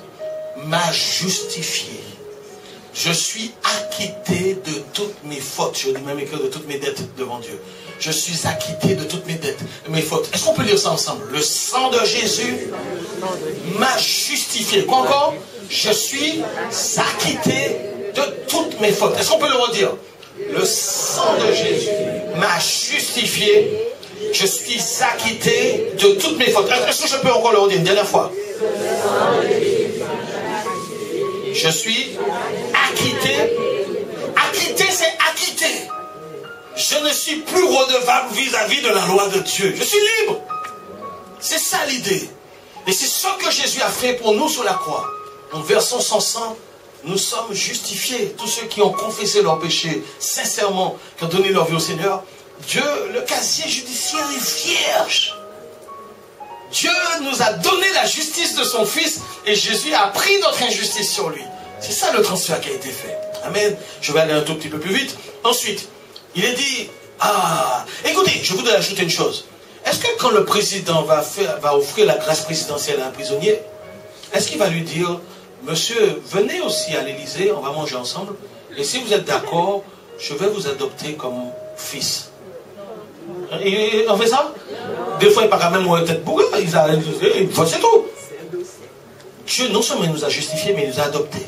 m'a justifié. Je suis acquitté de toutes mes fautes. Je dis même écrire de toutes mes dettes devant Dieu. Je suis acquitté de toutes mes dettes, mes fautes. Est-ce qu'on peut lire ça ensemble? Le sang de Jésus m'a justifié. Quoi encore? Je suis acquitté de toutes mes fautes. Est-ce qu'on peut le redire? Le sang de Jésus m'a justifié. Je suis acquitté de toutes mes fautes. Est-ce que je peux encore le redire une dernière fois? Je suis acquitté. Acquitté, c'est acquitté. Je ne suis plus redevable vis-à-vis de la loi de Dieu. Je suis libre. C'est ça l'idée. Et c'est ce que Jésus a fait pour nous sur la croix. En versant son sang, nous sommes justifiés. Tous ceux qui ont confessé leurs péchés sincèrement, qui ont donné leur vie au Seigneur, Dieu, le casier judiciaire est vierge. Dieu nous a donné la justice de son Fils et Jésus a pris notre injustice sur lui. C'est ça le transfert qui a été fait. Amen. Je vais aller un tout petit peu plus vite. Ensuite, il est dit, écoutez, je voudrais ajouter une chose. Est-ce que quand le président va offrir la grâce présidentielle à un prisonnier, est-ce qu'il va lui dire, monsieur, venez aussi à l'Élysée, on va manger ensemble, et si vous êtes d'accord, je vais vous adopter comme fils. Et on fait ça? Des fois, il paraît même une tête bourrée, c'est tout. Dieu, non seulement il nous a justifiés, mais il nous a adoptés.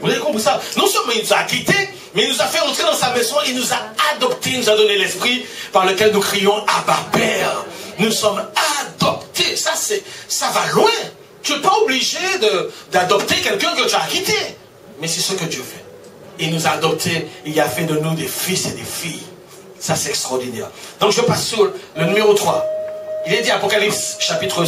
Vous avez compris ça? Non seulement il nous a acquittés, mais il nous a fait entrer dans sa maison, il nous a adoptés, il nous a donné l'esprit par lequel nous crions Abba Père. Nous sommes adoptés. Ça va loin. Tu n'es pas obligé d'adopter quelqu'un que tu as acquitté. Mais c'est ce que Dieu fait. Il nous a adoptés, il a fait de nous des fils et des filles. Ça, c'est extraordinaire. Donc, je passe sur le numéro 3. Il est dit, Apocalypse, chapitre 1,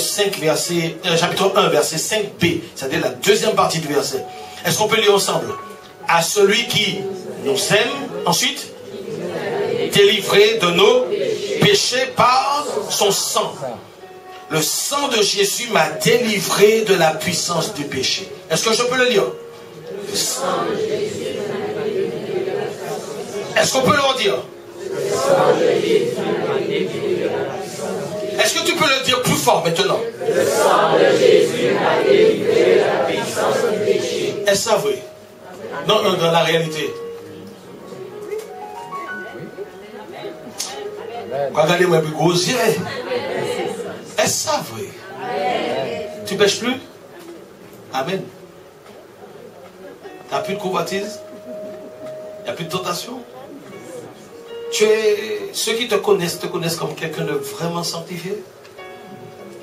verset 5b, c'est-à-dire la deuxième partie du verset. Est-ce qu'on peut lire ensemble? À celui qui nous aime, ensuite, délivré de nos péchés par son sang. Le sang de Jésus m'a délivré de la puissance du péché. Est-ce que je peux le lire? Le sang de Jésus m'a délivré de la puissance du péché. Est-ce qu'on peut le redire? Le sang de Jésus m'a délivré de la puissance du péché. Est-ce que tu peux le dire plus fort maintenant? Le sang de Jésus m'a délivré de la puissance du péché. Est-ce ça vrai? Non, dans la réalité. Regardez-moi plus gros yeux. Est-ce ça vrai? Tu pêches plus? Amen. Tu n'as plus de convoitise? Il n'y a plus de tentation? Ceux qui te connaissent comme quelqu'un de vraiment sanctifié?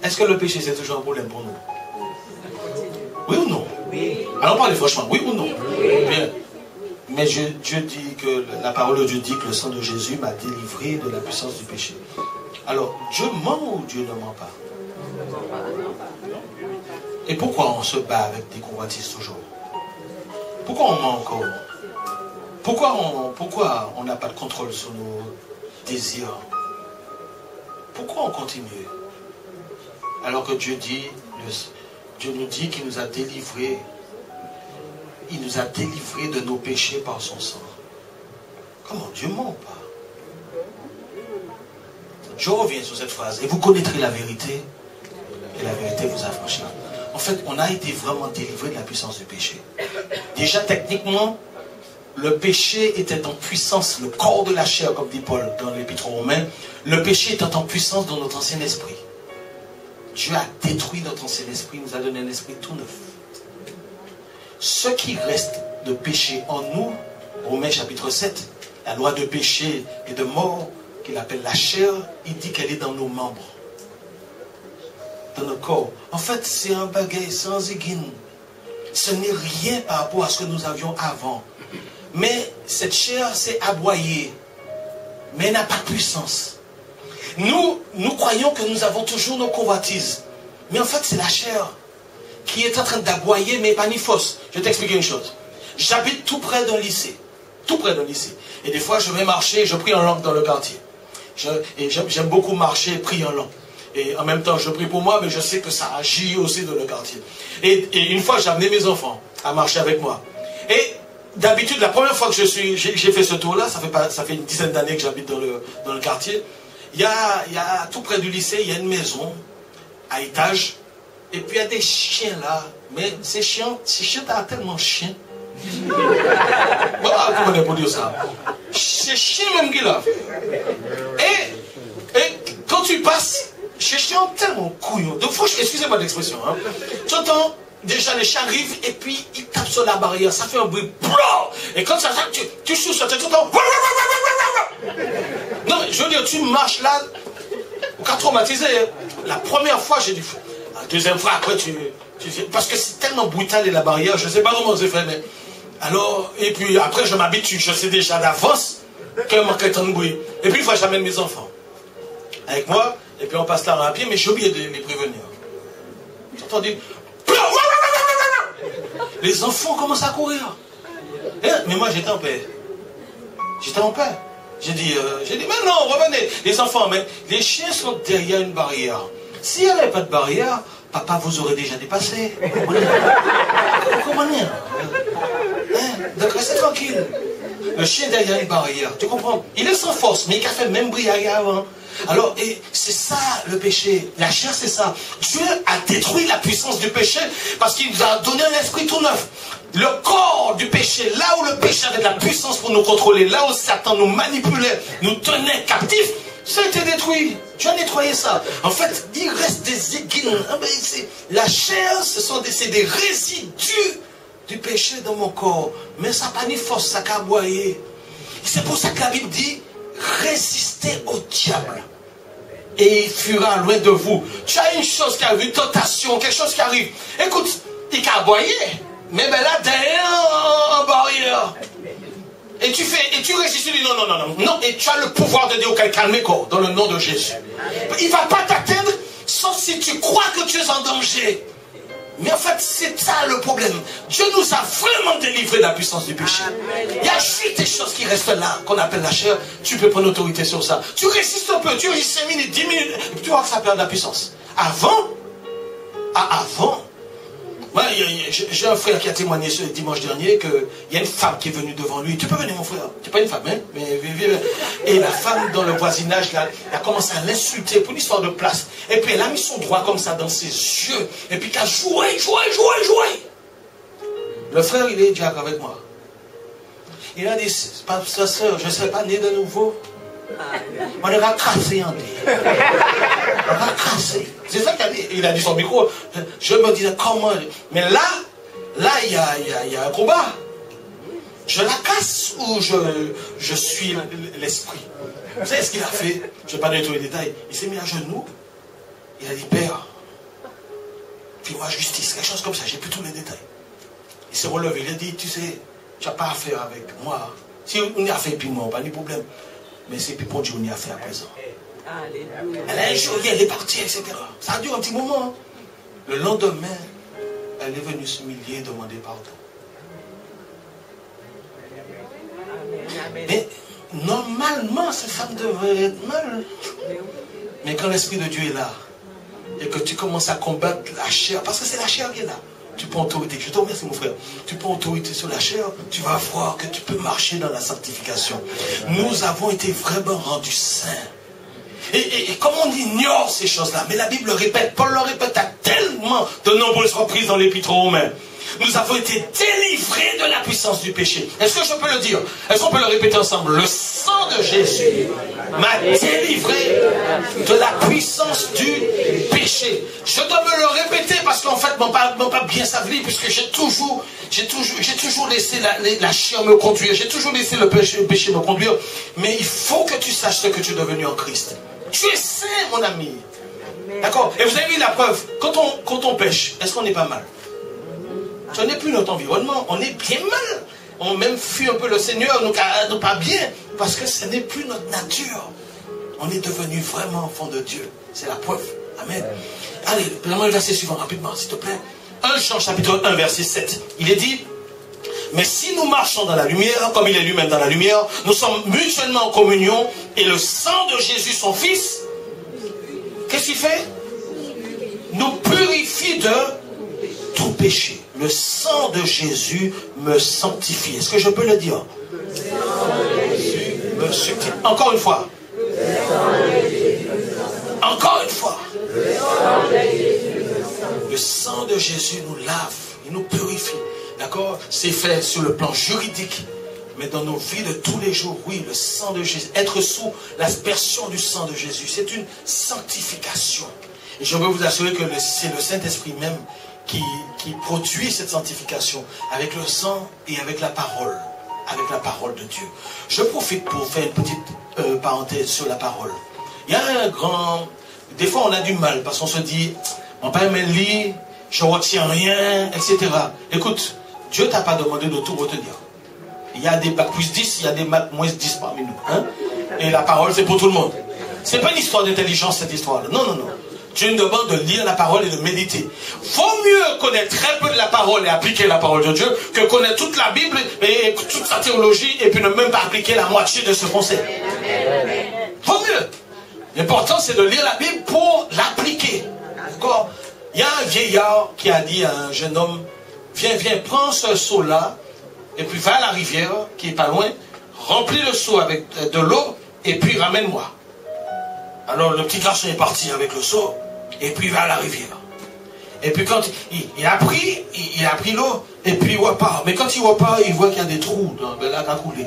Est-ce que le péché c'est toujours un problème pour nous? Oui ou non? Oui. Alors parlez franchement, oui ou non? Oui. Bien. Mais Dieu dit que, la parole de Dieu dit que le sang de Jésus m'a délivré de la puissance du péché. Alors, Dieu ment ou Dieu ne ment pas? Et pourquoi on se bat avec des convoitises toujours? Pourquoi on ment encore? Pourquoi on n'a pas de contrôle sur nos désirs? Pourquoi on continue? Alors que Dieu nous dit qu'il nous a délivrés. Il nous a délivrés de nos péchés par son sang. Comment Dieu ment pas? Je reviens sur cette phrase. Et vous connaîtrez la vérité. Et la vérité vous affranchira. En fait, on a été vraiment délivrés de la puissance du péché. Déjà, techniquement, le péché était en puissance, le corps de la chair, comme dit Paul dans l'Épître aux Romains, le péché était en puissance dans notre ancien esprit. Dieu a détruit notre ancien esprit, nous a donné un esprit tout neuf. Ce qui reste de péché en nous, Romains chapitre 7, la loi de péché et de mort, qu'il appelle la chair, il dit qu'elle est dans nos membres, dans notre corps. En fait, c'est un bagage sans égine. Ce n'est rien par rapport à ce que nous avions avant. Mais cette chair s'est aboyée, mais elle n'a pas de puissance. Nous croyons que nous avons toujours nos convoitises. Mais en fait, c'est la chair qui est en train d'aboyer, mais pas ni fausse. Je vais t'expliquer une chose. J'habite tout près d'un lycée. Tout près d'un lycée. Et des fois, je vais marcher, je prie en langue dans le quartier. J'aime beaucoup marcher et prier en langue. Et en même temps, je prie pour moi, mais je sais que ça agit aussi dans le quartier. Et une fois, j'ai amené mes enfants à marcher avec moi. Et d'habitude, la première fois que j'ai fait ce tour-là, ça fait une dizaine d'années que j'habite dans le quartier. Il y a tout près du lycée, il y a une maison à étage. Et puis il y a des chiens là. Mais ces chiens t'as tellement chien. Voilà comment on est pour dire ça. Ces chiens même qui là. Et quand tu passes, ces chiens ont tellement couillon. Donc franchement, excusez-moi l'expression. Hein. Tu entends déjà les chiens arrivent et puis ils tapent sur la barrière. Ça fait un bruit. Et quand ça tu souffles, tu entends. Non mais je veux dire, tu marches là. Au cas traumatisé. La première fois j'ai dit. La deuxième fois après parce que c'est tellement brutal et la barrière, je ne sais pas comment c'est fait, mais alors, et puis après je m'habitue, je sais déjà d'avance qu'il manquait tant de bruit. Et puis une fois j'amène mes enfants avec moi, et puis on passe là à pied, mais j'ai oublié de les prévenir. J'entends dire, les enfants commencent à courir. Mais moi j'étais en paix. J'étais en paix. J'ai dit, mais non, revenez. Les enfants, mais les chiens sont derrière une barrière. S'il n'y avait pas de barrière, papa vous aurait déjà dépassé. Vous comprenez? Donc restez tranquille. Le chien derrière une barrière, tu comprends? Il est sans force, mais il a fait le même bruit avant. Alors, c'est ça le péché. La chair, c'est ça. Dieu a détruit la puissance du péché parce qu'il nous a donné un esprit tout neuf. Le corps du péché, là où le péché avait de la puissance pour nous contrôler, là où Satan nous manipulait, nous tenait captifs, ça a été détruit. Dieu a nettoyé ça. En fait, il reste des aiguilles. La chair, c'est des résidus du péché dans mon corps. Mais ça n'a pas ni force, ça n'a aboyé. C'est pour ça que la Bible dit, résistez au diable. Et il fuira loin de vous. Tu as une chose qui arrive, une tentation, quelque chose qui arrive. Écoute, il t'a aboyé. Mais ben là, derrière, en barrière. Et tu résistes, tu dis non. Et tu as le pouvoir de dire, ok, calmez corps, dans le nom de Jésus. Il ne va pas t'atteindre, sauf si tu crois que tu es en danger. Mais en fait, c'est ça le problème. Dieu nous a vraiment délivrés de la puissance du péché. Il y a juste des choses qui restent là, qu'on appelle la chair. Tu peux prendre autorité sur ça. Tu résistes un peu, tu résistes 5 minutes, 10 minutes, et puis tu vois que ça perd de la puissance. Avant, ouais, j'ai un frère qui a témoigné ce dimanche dernier qu'il y a une femme qui est venue devant lui. Tu peux venir, mon frère. Tu n'es pas une femme, hein? Et la femme dans le voisinage, là, elle a commencé à l'insulter pour une histoire de place. Et puis elle a mis son doigt comme ça dans ses yeux. Et puis qu'elle a joué. Le frère, il est diacre avec moi. Il a dit, sa soeur, je ne serai pas né de nouveau. On va casser en dit. On va casser. C'est ça qu'il a dit. Il a dit son micro. Je me disais comment. Mais là, il y a un combat. Je la casse ou je suis l'esprit. Vous savez ce qu'il a fait? Je ne vais pas donner tous les détails. Il s'est mis à genoux. Il a dit, Père, fais-moi justice. Quelque chose comme ça. J'ai plus tous les détails. Il s'est relevé. Il a dit, tu sais, tu n'as pas affaire avec moi. Si on y a fait, puis moi, pas de problème. Mais c'est plus pour Dieu, on y a fait à présent. Elle a échoué, elle est partie, etc. Ça a duré un petit moment. Le lendemain, elle est venue s'humilier et demander pardon. Mais normalement, cette femme devrait être mal. Mais quand l'Esprit de Dieu est là, et que tu commences à combattre la chair, parce que c'est la chair qui est là, tu prends autorité. Je te remercie, mon frère. Tu prends autorité sur la chair, tu vas voir que tu peux marcher dans la sanctification. Nous avons été vraiment rendus saints. Et comme on ignore ces choses-là, mais la Bible le répète, Paul le répète à tellement de nombreuses reprises dans l'Épître aux Romains. Nous avons été délivrés de la puissance du péché. Est-ce que je peux le dire? Est-ce qu'on peut le répéter ensemble? Le sang de Jésus m'a délivré de la puissance du péché. Je dois me le répéter parce qu'en fait, m'ont pas bien servi, puisque j'ai toujours laissé la chair me conduire. J'ai toujours laissé le péché me conduire. Mais il faut que tu saches ce que tu es devenu en Christ. Tu es saint, mon ami. D'accord? Et vous avez vu la preuve. Quand on pêche, est-ce qu'on n'est pas mal? Ce n'est plus notre environnement, on est bien mal. On même fuit un peu le Seigneur, nous pas bien, parce que ce n'est plus notre nature. On est devenu vraiment enfant de Dieu. C'est la preuve. Amen. Allez, prenons le verset suivant rapidement, s'il te plaît. 1 Jean chapitre 1, verset 7. Il est dit, mais si nous marchons dans la lumière, comme il est lui-même dans la lumière, nous sommes mutuellement en communion, et le sang de Jésus, son Fils. Qu'est-ce qu'il fait? Nous purifie de tout péché. Le sang de Jésus me sanctifie. Est-ce que je peux le dire? Le sang de Jésus me sanctifie. Encore une fois. Encore une fois. Le sang de Jésus nous lave, il nous purifie. D'accord? C'est fait sur le plan juridique. Mais dans nos vies de tous les jours, oui, le sang de Jésus, être sous l'aspersion du sang de Jésus, c'est une sanctification. Et je veux vous assurer que c'est le Saint-Esprit même qui produit cette sanctification avec le sang et avec la parole de Dieu. Je profite pour faire une petite parenthèse sur la parole. Il y a un grand... Des fois, on a du mal parce qu'on se dit, mon père me lit, je ne retiens rien, etc. Écoute, Dieu ne t'a pas demandé de tout retenir. Il y a des bac plus 10, il y a des maths moins 10 parmi nous. Hein? Et la parole, c'est pour tout le monde. Ce n'est pas une histoire d'intelligence, cette histoire-là. Non, non, non. Dieu nous demande de lire la parole et de méditer. Vaut mieux connaître très peu de la parole et appliquer la parole de Dieu que connaître toute la Bible et toute sa théologie et puis ne même pas appliquer la moitié de ce qu'on sait. Vaut mieux. L'important, c'est de lire la Bible pour l'appliquer. D'accord? Il y a un vieillard qui a dit à un jeune homme, viens, prends ce seau-là, et puis va à la rivière, qui est pas loin, remplis le seau avec de l'eau, et puis ramène-moi. Alors le petit garçon est parti avec le seau, et puis il va à la rivière. Et puis quand il a pris l'eau, et puis il repart. Mais quand il repart, il voit qu'il y a des trous dans le lac à couler.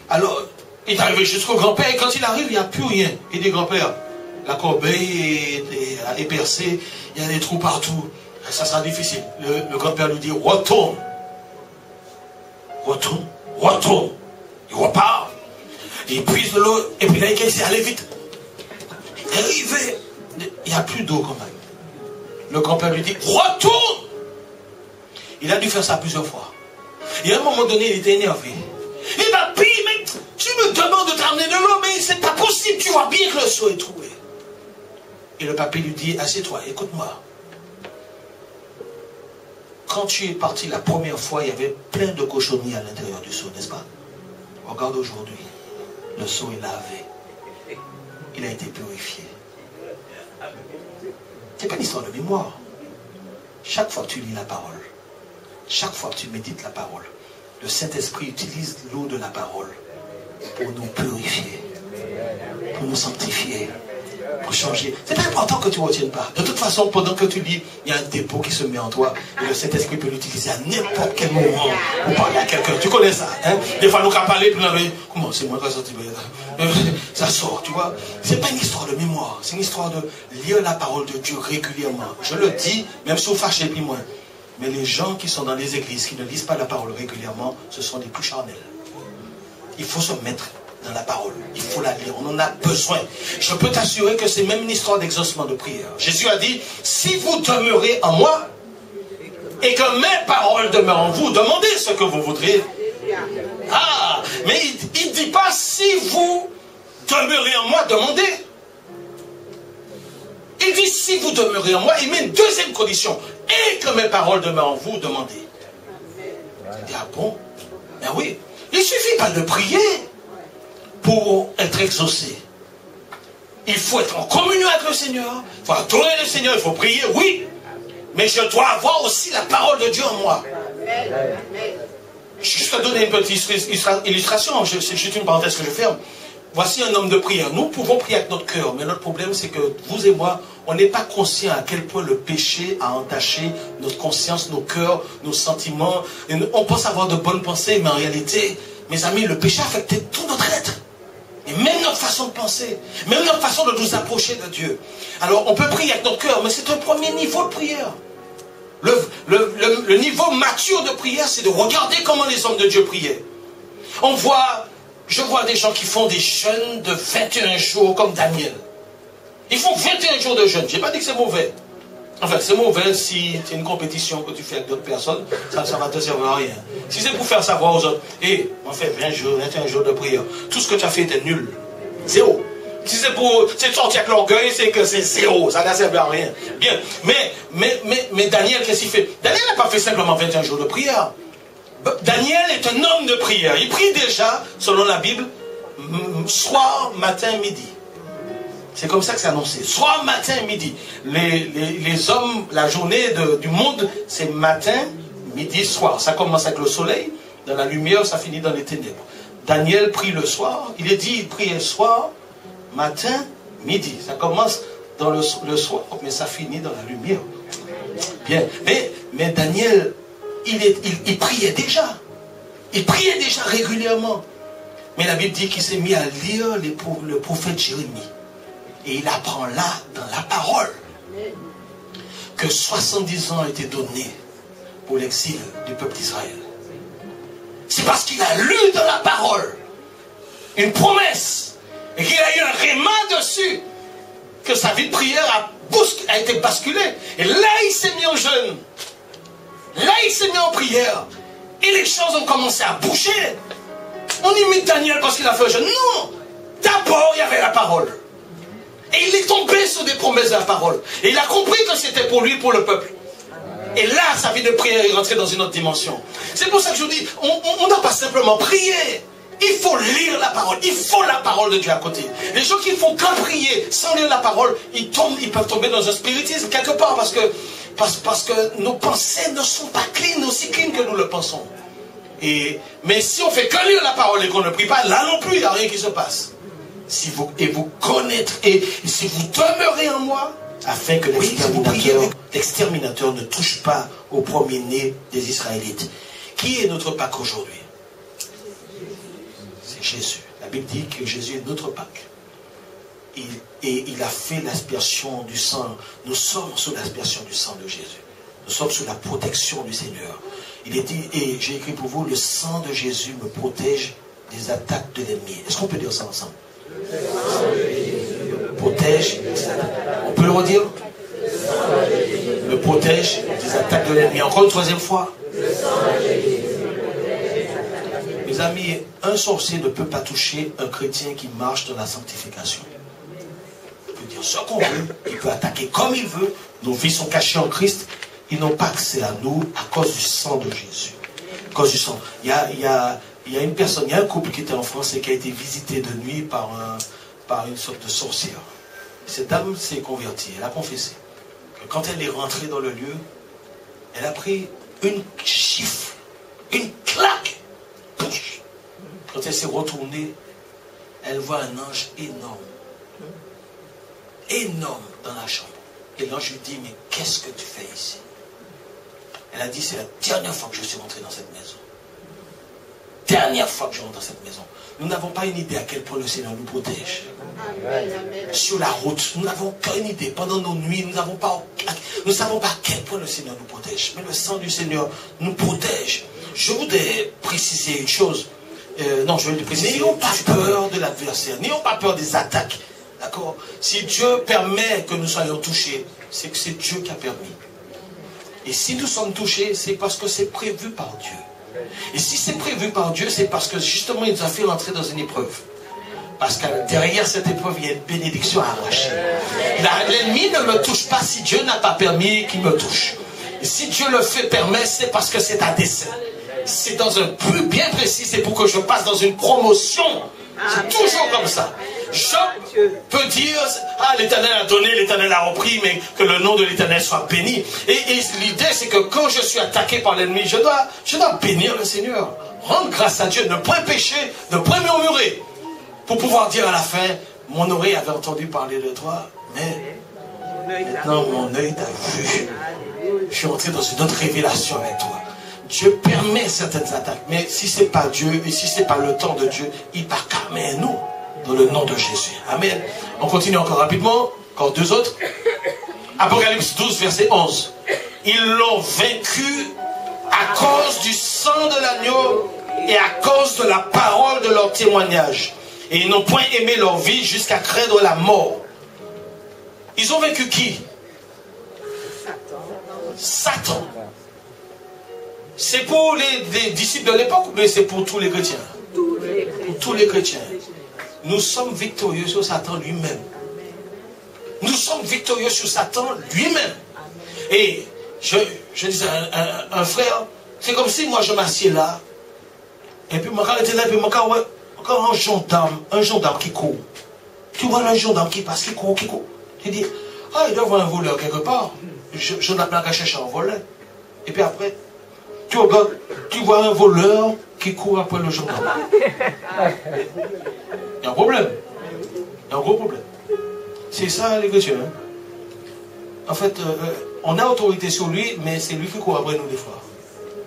Alors, il est arrivé jusqu'au grand-père, et quand il arrive, il n'y a plus rien. Il dit, grand-père, la corbeille est percée, il y a des trous partout. Ça sera difficile. Le grand-père lui dit, retourne. Il repart. Il puise de l'eau, et puis là, il s'est allé vite. Arrivé, il n'y a plus d'eau quand même. Le grand-père lui dit, retourne. Il a dû faire ça plusieurs fois. Et à un moment donné, il était énervé. Il m'a pris, mais tu me demandes de t'amener de l'eau, mais c'est pas possible, tu vois bien que le seau est trouvé. Et le papy lui dit, assieds-toi, écoute-moi. Quand tu es parti la première fois, il y avait plein de cochonneries à l'intérieur du seau, n'est-ce pas? Regarde aujourd'hui, le seau est lavé. Il a été purifié. Ce n'est pas une histoire de mémoire. Chaque fois que tu lis la parole, chaque fois que tu médites la parole, le Saint-Esprit utilise l'eau de la parole pour nous purifier, pour nous sanctifier, pour changer. C'est important que tu ne retiennes pas. De toute façon, pendant que tu lis, il y a un dépôt qui se met en toi et le Saint-Esprit peut l'utiliser à n'importe quel moment pour parler à quelqu'un. Tu connais ça, hein? Des fois, nous qu'à parler, puis on avait, comment c'est moi qui sorti, ça sort, tu vois. C'est pas une histoire de mémoire, c'est une histoire de lire la parole de Dieu régulièrement. Je le dis, même si vous fâchez plus moins. Mais les gens qui sont dans les églises, qui ne lisent pas la parole régulièrement, ce sont des plus charnels. Il faut se mettre dans la parole. Il faut la lire. On en a besoin. Je peux t'assurer que c'est même une histoire d'exaucement de prière. Jésus a dit, si vous demeurez en moi, et que mes paroles demeurent en vous, demandez ce que vous voudrez. Ah, mais il ne dit pas, si vous demeurez en moi, demandez. Il dit, si vous demeurez en moi, il met une deuxième condition. Et que mes paroles demeurent en vous, demandez. Il dit, ah bon? Ben oui. Il ne suffit pas de prier pour être exaucé. Il faut être en communion avec le Seigneur. Il faut adorer le Seigneur, il faut prier, oui. Mais je dois avoir aussi la parole de Dieu en moi. Je vais juste te donner une petite illustration. C'est juste une parenthèse que je ferme. Voici un homme de prière. Nous pouvons prier avec notre cœur, mais notre problème, c'est que vous et moi, on n'est pas conscient à quel point le péché a entaché notre conscience, nos cœurs, nos sentiments. Et on pense avoir de bonnes pensées, mais en réalité, mes amis, le péché a affecté tout notre être. Et même notre façon de penser, même notre façon de nous approcher de Dieu. Alors, on peut prier avec notre cœur, mais c'est un premier niveau de prière. Le niveau mature de prière, c'est de regarder comment les hommes de Dieu priaient. Je vois des gens qui font des jeûnes de 21 jours comme Daniel. Ils font 21 jours de jeûne. Je n'ai pas dit que c'est mauvais. Enfin, c'est mauvais si c'est une compétition que tu fais avec d'autres personnes, ça ne va te servir à rien. Si c'est pour faire savoir aux autres, on fait 21 jours de prière, tout ce que tu as fait était nul. Zéro. Si c'est pour sortir avec l'orgueil, c'est que c'est zéro, ça n'a servi à rien. Bien. Mais Daniel, qu'est-ce qu'il fait? Daniel n'a pas fait simplement 21 jours de prière. Daniel est un homme de prière. Il prie déjà, selon la Bible, soir, matin, midi. C'est comme ça que c'est annoncé. Soir, matin, midi. Les hommes, la journée du monde, c'est matin, midi, soir. Ça commence avec le soleil, dans la lumière, ça finit dans les ténèbres. Daniel prie le soir. Il est dit, il prie le soir, matin, midi. Ça commence dans le soir, mais ça finit dans la lumière. Bien. Mais Daniel, il priait déjà. Il priait déjà régulièrement. Mais la Bible dit qu'il s'est mis à lire le prophète Jérémie. Et il apprend là, dans la parole, que 70 ans ont été donnés pour l'exil du peuple d'Israël. C'est parce qu'il a lu dans la parole une promesse et qu'il a eu un réma dessus que sa vie de prière a été basculée. Et là, il s'est mis en jeûne. Là, il s'est mis en prière. Et les choses ont commencé à bouger. On imite Daniel parce qu'il a fait un jeûne. Non! D'abord, il y avait la parole. Et il est tombé sur des promesses de la parole. Et il a compris que c'était pour lui, pour le peuple. Et là, sa vie de prière est rentrée dans une autre dimension. C'est pour ça que je vous dis, on n'a pas simplement prié. Il faut lire la parole. Il faut la parole de Dieu à côté. Les gens qui font qu'à prier sans lire la parole, ils peuvent tomber dans un spiritisme quelque part parce que nos pensées ne sont pas clean, aussi clean que nous le pensons. Mais si on fait que lire la parole et qu'on ne prie pas, là non plus, il n'y a rien qui se passe. Si vous connaîtrez, et si vous demeurez en moi, afin que l'exterminateur ne touche pas au premier-né des Israélites. Qui est notre Pâque aujourd'hui? C'est Jésus. La Bible dit que Jésus est notre Pâque. Et il a fait l'aspersion du sang. Nous sommes sous l'aspersion du sang de Jésus. Nous sommes sous la protection du Seigneur. Il est dit, et j'ai écrit pour vous, le sang de Jésus me protège des attaques de l'ennemi. Est-ce qu'on peut dire ça ensemble? Protège. On peut le redire? Me protège des attaques de l'ennemi. Encore une troisième fois. Mes amis, un sorcier ne peut pas toucher un chrétien qui marche dans la sanctification. Il peut dire ce qu'on veut, il peut attaquer comme il veut. Nos vies sont cachées en Christ. Ils n'ont pas accès à nous à cause du sang de Jésus. À cause du sang. Il y a une personne, il y a un couple qui était en France et qui a été visité de nuit par une sorte de sorcière. Cette dame s'est convertie, elle a confessé que quand elle est rentrée dans le lieu, elle a pris une gifle, une claque. Quand elle s'est retournée, elle voit un ange énorme. Énorme dans la chambre. Et l'ange lui dit, mais qu'est-ce que tu fais ici? Elle a dit, c'est la dernière fois que je suis rentré dans cette maison. Dernière fois que je rentre dans cette maison. Nous n'avons pas une idée à quel point le Seigneur nous protège. Amen. Sur la route, nous n'avons pas une idée. Pendant nos nuits, nous ne savons pas à quel point le Seigneur nous protège. Mais le sang du Seigneur nous protège. Je voudrais préciser une chose. N'ayons pas peur de l'adversaire. N'ayons pas peur des attaques. D'accord? Si Dieu permet que nous soyons touchés, c'est que c'est Dieu qui a permis. Et si nous sommes touchés, c'est parce que c'est prévu par Dieu. Et si c'est prévu par Dieu, c'est parce que justement il nous a fait rentrer dans une épreuve. Parce que derrière cette épreuve, il y a une bénédiction à arracher. L'ennemi ne me touche pas si Dieu n'a pas permis qu'il me touche. Et si Dieu le permet, c'est parce que c'est à dessein. C'est dans un but bien précis, c'est pour que je passe dans une promotion. C'est toujours comme ça. Job peut dire, ah, l'Éternel a donné, l'Éternel a repris, mais que le nom de l'Éternel soit béni. Et l'idée, c'est que quand je suis attaqué par l'ennemi, je dois bénir le Seigneur. Rendre grâce à Dieu, ne point pécher, ne point murmurer. Pour pouvoir dire à la fin, mon oreille avait entendu parler de toi, mais maintenant mon œil t'a vu. Je suis entré dans une autre révélation avec toi. Dieu permet certaines attaques, mais si ce n'est pas Dieu, et si ce n'est pas le temps de Dieu, il part calmer nous. Dans le nom de Jésus. Amen. On continue encore rapidement. Encore deux autres. Apocalypse 12, verset 11. Ils l'ont vaincu à cause du sang de l'agneau et à cause de la parole de leur témoignage. Et ils n'ont point aimé leur vie jusqu'à craindre la mort. Ils ont vaincu qui? Satan. C'est pour les disciples de l'époque, mais c'est pour tous les chrétiens. Pour tous les chrétiens. Nous sommes victorieux sur Satan lui-même. Nous sommes victorieux sur Satan lui-même. Et je disais à un frère, c'est comme si moi je m'assieds là, et puis moi quand j'étais là, puis moi quand encore un gendarme qui court. Tu vois un gendarme qui passe, qui court. Tu dis, ah, il doit y avoir un voleur quelque part. Je n'ai pas qu'à chercher un voleur. Et puis après, tu regardes, tu vois un voleur qui court après le gendarme. Il y a un problème. Il y a un gros problème. C'est ça les chrétiens. Hein? En fait, on a autorité sur lui, mais c'est lui qui court après nous des fois.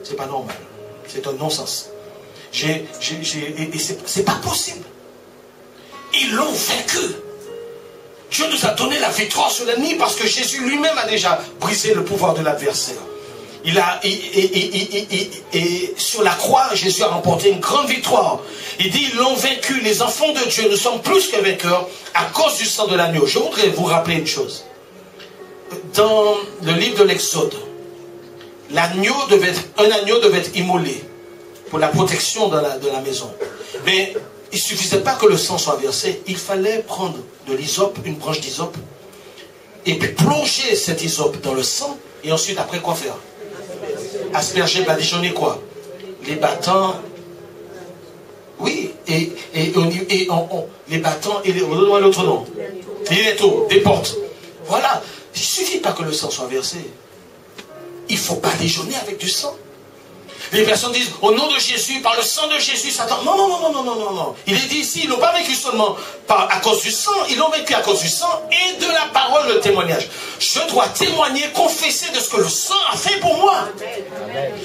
C'est pas normal. C'est un non-sens. Et c'est pas possible. Ils l'ont vaincu. Dieu nous a donné la victoire sur l'ennemi parce que Jésus lui-même a déjà brisé le pouvoir de l'adversaire. Et sur la croix, Jésus a remporté une grande victoire. Il dit, ils l'ont vaincu. Les enfants de Dieu ne sont plus que vainqueurs à cause du sang de l'agneau. Je voudrais vous rappeler une chose. Dans le livre de l'Exode, un agneau devait être immolé pour la protection de la maison. Mais il ne suffisait pas que le sang soit versé. Il fallait prendre de l'hysope, une branche d'hysope, et puis plonger cet hysope dans le sang, et ensuite, après, quoi faire? Asperger, badigeonner quoi? Les battants. Oui, et les battants, et l'autre nom. Les létaux, des portes. Voilà. Il ne suffit pas que le sang soit versé. Il faut badigeonner avec du sang. Les personnes disent, au nom de Jésus, par le sang de Jésus, Satan. Non, non, non, non, non, non, non, non. Il est dit ici, ils n'ont pas vécu seulement à cause du sang, ils l'ont vécu à cause du sang et de la parole de témoignage. Je dois témoigner, confesser de ce que le sang a fait pour moi.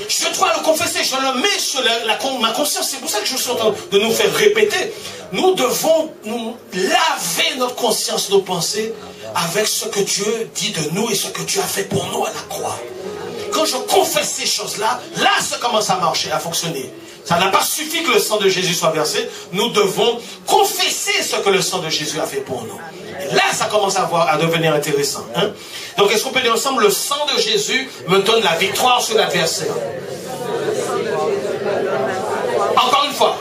Je dois le confesser, je le mets sur ma conscience. C'est pour ça que je suis en train de nous faire répéter. Nous devons nous laver notre conscience, nos pensées, avec ce que Dieu dit de nous et ce que Dieu a fait pour nous à la croix. Quand je confesse ces choses-là, là, ça commence à marcher, à fonctionner. Ça n'a pas suffi que le sang de Jésus soit versé. Nous devons confesser ce que le sang de Jésus a fait pour nous. Et là, ça commence à devenir intéressant. Hein? Donc, est-ce qu'on peut dire ensemble, le sang de Jésus me donne la victoire sur l'adversaire? Encore une fois.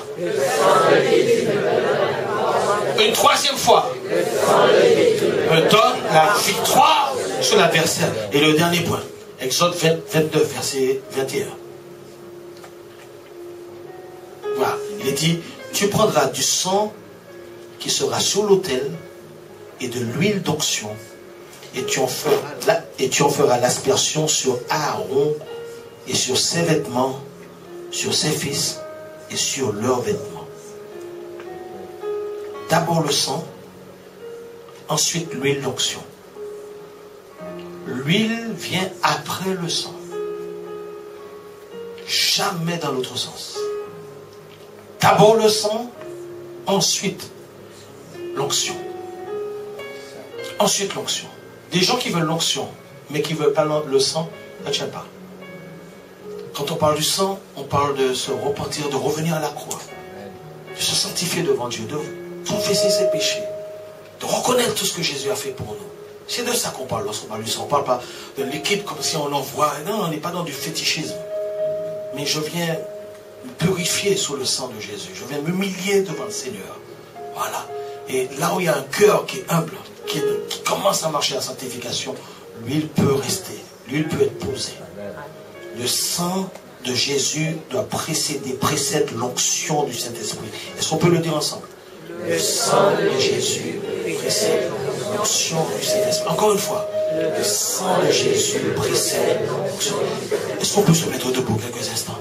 Une troisième fois. Me donne la victoire sur l'adversaire. Et le dernier point. Exode 29, verset 21. Voilà. Il est dit, tu prendras du sang qui sera sur l'autel et de l'huile d'onction et tu en feras l'aspersion sur Aaron et sur ses vêtements, sur ses fils et sur leurs vêtements. D'abord le sang, ensuite l'huile d'onction. L'huile vient après le sang. Jamais dans l'autre sens. D'abord le sang, ensuite l'onction. Ensuite l'onction. Des gens qui veulent l'onction, mais qui ne veulent pas le sang, ne tiennent pas. Quand on parle du sang, on parle de se repentir, de revenir à la croix, de se sanctifier devant Dieu, de confesser ses péchés, de reconnaître tout ce que Jésus a fait pour nous. C'est de ça qu'on parle lorsqu'on parle du sang. On ne parle pas de liquide comme si on en voit. Non, on n'est pas dans du fétichisme. Mais je viens me purifier sous le sang de Jésus. Je viens m'humilier devant le Seigneur. Voilà. Et là où il y a un cœur qui est humble, qui commence à marcher à la sanctification, l'huile peut rester. L'huile peut être posée. Le sang de Jésus doit précède l'onction du Saint-Esprit. Est-ce qu'on peut le dire ensemble? Le sang de Jésus précède l'onction du Saint-Esprit. Encore une fois, le sang de Jésus précède l'onction. Est-ce qu'on peut se mettre debout quelques instants?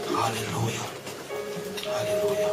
Alléluia. Alléluia.